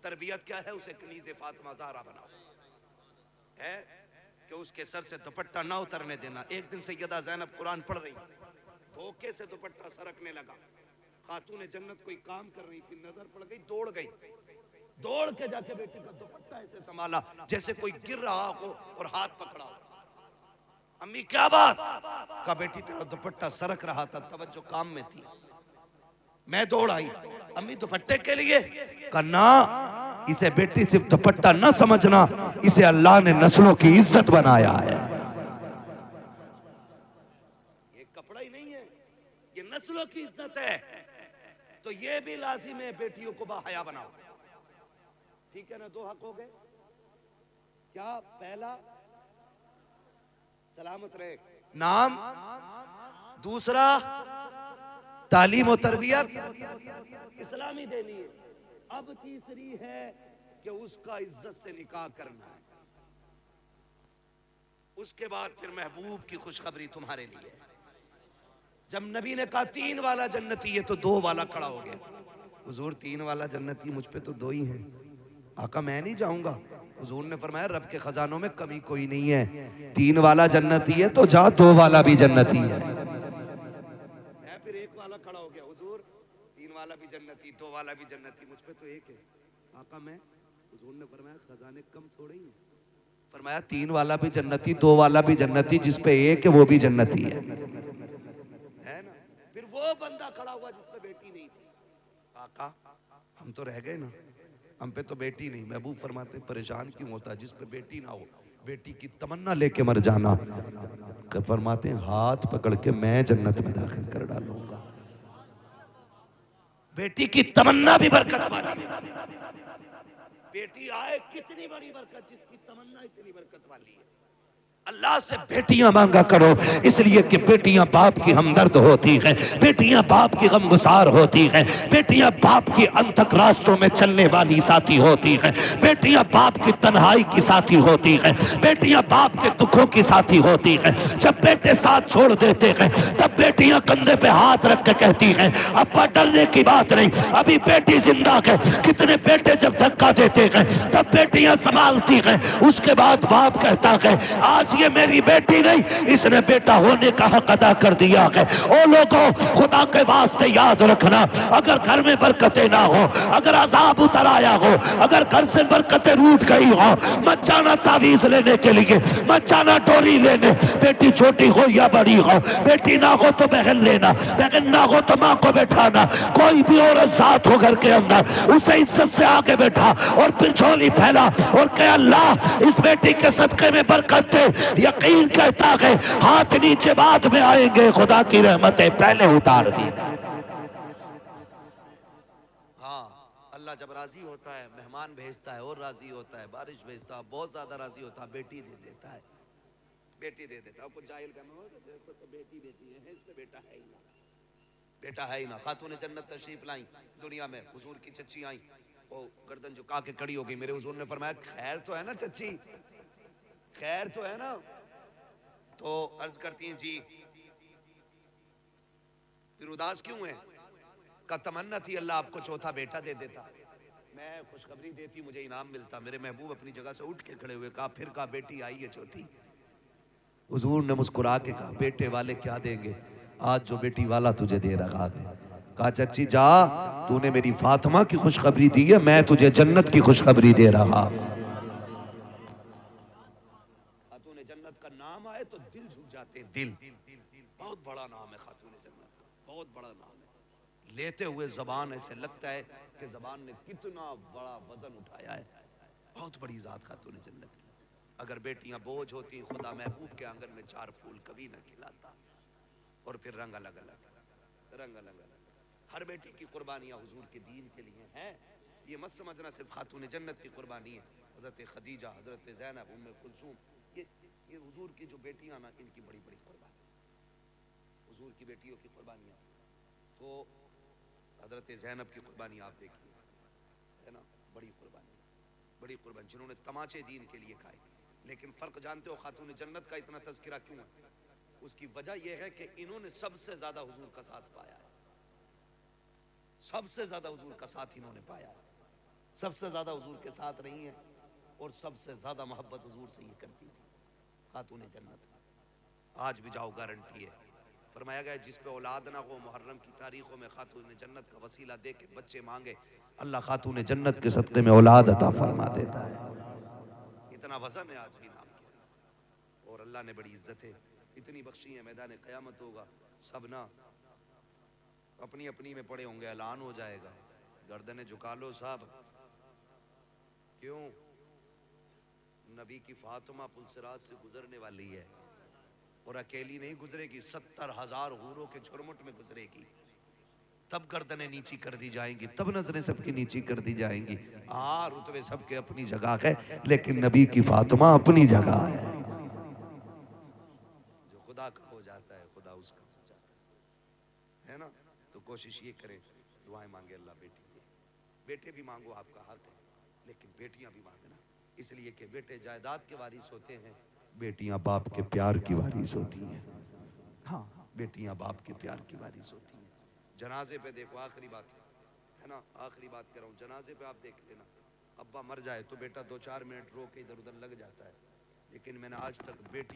تربیت کیا ہے؟ اسے کنیز فاطمہ زہرا بناؤ، ہے کہ اس کے سر سے دوپٹہ نہ اترنے دینا۔ ایک دن سیدہ زینب قرآن پڑھ رہی، دھوکے سے دوپٹہ سرکنے لگا، خاتون جنت کوئی کام کر رہی تھی، نظر پڑ گئی، دوڑ گئی، دوڑ کے جا کے بیٹی کا دوپٹہ ایسے سنبھالا جیسے کوئی گر رہا ہو اور ہاتھ پکڑا ہو۔ امی کیا بات؟ کہا بیٹی تیرا دوپٹہ سرک رہا تھا، توجہ کام میں تھی، میں دوڑ آئی۔ امی دوپٹے کے لیے؟ کہا نا، اسے بیٹی صرف دوپٹہ نہ سمجھنا، اسے اللہ نے نسلوں کی عزت بنایا ہے، یہ کپڑا ہی نہیں ہے، یہ نسلوں کی عزت ہے۔ تو یہ بھی لازم ہے بیٹیوں کو باحیا بناؤ، ٹھیک ہے نا؟ دو حق ہو گئے، کیا؟ پہلا سلامت رہے نام، دوسرا تعلیم و تربیت اسلامی دینی ہے۔ اب تیسری ہے کہ اس کا عزت سے نکاح کرنا ہے۔ اس کے بعد پھر محبوب کی خوشخبری تمہارے لیے۔ جب نبی نے کہا 3 والا جنتی ہے تو 2 والا کھڑا ہو گیا۔ حضور 3 والا جنتی، مجھ پہ تو 2 ہی ہیں، آقا میں نہیں جاؤں گا۔ حضور نے فرمایا رب کے خزانوں میں کمی کوئی نہیں ہے، 3 والا جنتی ہے تو جا 2 والا بھی جنتی ہے۔ پھر 1 والا کھڑا ہو گیا، حضور 3 والا بھی جنتی، 2 والا بھی جنتی، مجھ پہ تو 1 ہے، آقا میں۔ حضور نے فرمایا خزانے کم تھوڑے ہی ہیں، فرمایا 3 والا بھی جنتی، 2 والا بھی جنتی، جس پہ 1 ہے وہ بھی جنتی ہے نا؟ پھر وہ بندہ کھڑا ہوا جس پہ بیٹی نہیں تھی، آقا ہم تو رہ گئے نا، ہم پہ تو بیٹی نہیں۔ محبوب فرماتے پریشان کیوں ہوتا، جس پہ بیٹی نہ ہو بیٹی کی تمنا لے کے مر جانا۔ فرماتے ہیں ہاتھ پکڑ کے میں جنت میں داخل کر ڈالوں گا۔ بیٹی کی تمنا بھی برکت والی ہے، بیٹی آئے کتنی بڑی برکت، جس کی تمنا اتنی برکت والی ہے۔ اللہ سے بیٹیاں مانگا کرو، اس لیے کہ بیٹیاں باپ کی ہمدرد ہوتی ہیں، بیٹیاں باپ کی غمگسار ہوتی ہیں، بیٹیاں باپ کی انتھک راستوں میں چلنے والی ساتھی ہوتی ہیں، بیٹیاں باپ کی تنہائی کی ساتھی ہوتی ہیں، بیٹیاں باپ کے دکھوں کی ساتھی ہوتی ہیں۔ جب بیٹے ساتھ چھوڑ دیتے ہیں تب بیٹیاں کندھے پہ ہاتھ رکھ کے کہتی ہیں ابا ڈرنے کی بات نہیں، ابھی بیٹی زندہ ہے۔ کتنے بیٹے جب دھکا دیتے ہیں تب بیٹیاں سنبھالتی ہیں، اس کے بعد باپ کہتا ہے آج یہ میری بیٹی نہیں، اس نے بیٹا ہونے کا حق ادا کر دیا ہے۔ او لوگوں، خدا کے واسطے یاد رکھنا، اگر گھر میں برکتیں نہ ہو، اگر عذاب اتر آیا ہو، اگر گھر سے برکتیں روٹ گئی ہو، مت جانا تعویذ لینے کے لیے، مت جانا ڈوری لینے، بیٹی چھوٹی ہو یا بڑی ہو، بیٹی نہ ہو تو بہن لینا، بہن نہ ہو تو ماں کو بٹھانا، کوئی بھی عورت ذات ہو گھر کے اندر، اسے عزت سے آگے بیٹھا اور پھر جھولی پھیلا اور کہ اللہ اس بیٹی کے صدقے میں برکت دے۔ یقین کہتا ہے ہاتھ نیچے بعد میں آئیں گے، خدا کی رحمتیں پہلے اتار دی۔ ہاں، اللہ جب راضی ہوتا ہے مہمان بھیجتا ہے اور راضی ہوتا ہے، بارش بھیجتا ہے بہت زیادہ راضی ہوتا ہے، بیٹی دے دیتا ہے، بیٹی دے دیتا ہے۔ کچھ جاہل کہنا تو بیٹی دیتی ہے، اس سے بیٹا ہے ہی نہ، بیٹا ہے ہی نہ۔ خاتون جنت تشریف لائیں دنیا میں، حضور کی چچی آئیں، وہ گردن جھکا کے کھڑی ہو گئی، میرے حضور نے فرمایا خیر تو ہے نا چچی، خیر تو ہے نا؟ تو عرض کرتی ہیں جی، پھر اداس کیوں ہے؟ کا تمنا تھی اللہ آپ کو چوتھا بیٹا دے دیتا، میں خوشخبری دیتی مجھے انعام ملتا۔ میرے محبوب اپنی جگہ سے اٹھ کے کھڑے ہوئے، کہا پھر کہا بیٹی آئی ہے چوتھی۔ حضور نے مسکرا کے کہا بیٹے والے کیا دیں گے، آج جو بیٹی والا تجھے دے رہا ہے۔ کہا چچی جا، تو نے میری فاطمہ کی خوشخبری دی ہے، میں تجھے جنت کی خوشخبری دے رہا۔ خاتون جنت کا نام آئے تو دل جھک جاتے ہیں، دل بہت بڑا نام ہے خاتون جنت کا، بہت بڑا نام ہے۔ لیتے ہوئے زبان ایسے لگتا ہے کہ زبان نے کتنا بڑا وزن اٹھایا ہے، بہت بڑی ذات خاتون جنت کی۔ اگر بیٹیاں بوجھ ہوتی، خدا محبوب کے آنگن میں 4 پھول کبھی نہ کھلاتا۔ اور پھر رنگ الگ الگ، رنگ الگ الگ۔ ہر بیٹی کی قربانیاں حضور کے دین کے لیے ہیں، یہ مت سمجھنا صرف خاتون جنت کی قربانی ہے۔ حضرت خدیجہ، حضرت زینب، ام کلثوم، یہ حضور کی جو بیٹیاں نا، ان کی بڑی بڑی قربانی، حضور کی بیٹیوں کی قربانیاں۔ تو حضرت زینب کی قربانی آپ دیکھیے، ہے نا، بڑی قربانی، بڑی قربانی، جنہوں نے تماچے دین کے لیے کھائے۔ لیکن فرق جانتے ہو خاتون جنت کا اتنا تذکرہ کیوں ہے؟ اس کی وجہ یہ ہے کہ انہوں نے سب سے زیادہ حضور کا ساتھ پایا ہے، سب سے زیادہ حضور کا ساتھ انہوں نے پایا ہے، سب سے زیادہ حضور کے ساتھ رہی ہیں، اور سب سے زیادہ محبت حضور سے یہ کرتی تھی خاتون جنت۔ آج بھی جاؤ، گارنٹی ہے۔ فرمایا گیا جس پہ اولاد نہ ہو، محرم کی تاریخوں میں خاتون جنت کا وسیلہ دے کے بچے مانگے، اللہ خاتون جنت کے صدقے میں اولاد عطا فرما دیتا ہے۔ اتنا وزن ہے آج بھی نام کیا، اور اللہ نے بڑی عزتیں اتنی بخشی ہیں، میدان قیامت ہوگا سب نہ اپنی اپنی میں پڑے ہوں گے، اعلان ہو جائے گا، گردنیں جھکا لو صاحب۔ کیوں؟ نبی کی فاطمہ پلسرات سے گزرنے والی ہے، اور اکیلی نہیں گزرے گی، 70,000 حوروں کے جھرمٹ میں گزرے گی، تب گردنیں نیچی کر دی جائیں گی، تب نظریں سب کی نیچی کر دی جائیں گی۔ رتبے سب کے اپنی جگہ ہے، لیکن نبی کی فاطمہ اپنی جگہ ہے۔ جو خدا کا ہو جاتا ہے خدا اس کا ہو جاتا ہے نا؟ تو کوشش یہ کریں، دعائیں مانگے اللہ بیٹی دے، بیٹے بھی مانگو آپ کا حق ہے، لیکن بیٹیاں بھی مانگنا، اس لیے کہ بیٹے جائیداد کے وارث ہوتے ہیں، بیٹیاں باپ کے پیار کی وارث ہوتی ہیں۔ ہاں، بیٹیاں باپ کے پیار کی وارث ہوتی ہیں۔ جنازے پہ دیکھو، آخری بات ہے نا، آخری بات کر رہا ہوں، جنازے پہ آپ دیکھ لینا، ابا مر جائے تو بیٹا 2-4 منٹ رو کے ادھر ادھر لگ جاتا ہے، لیکن میں نے آج تک بیٹیوں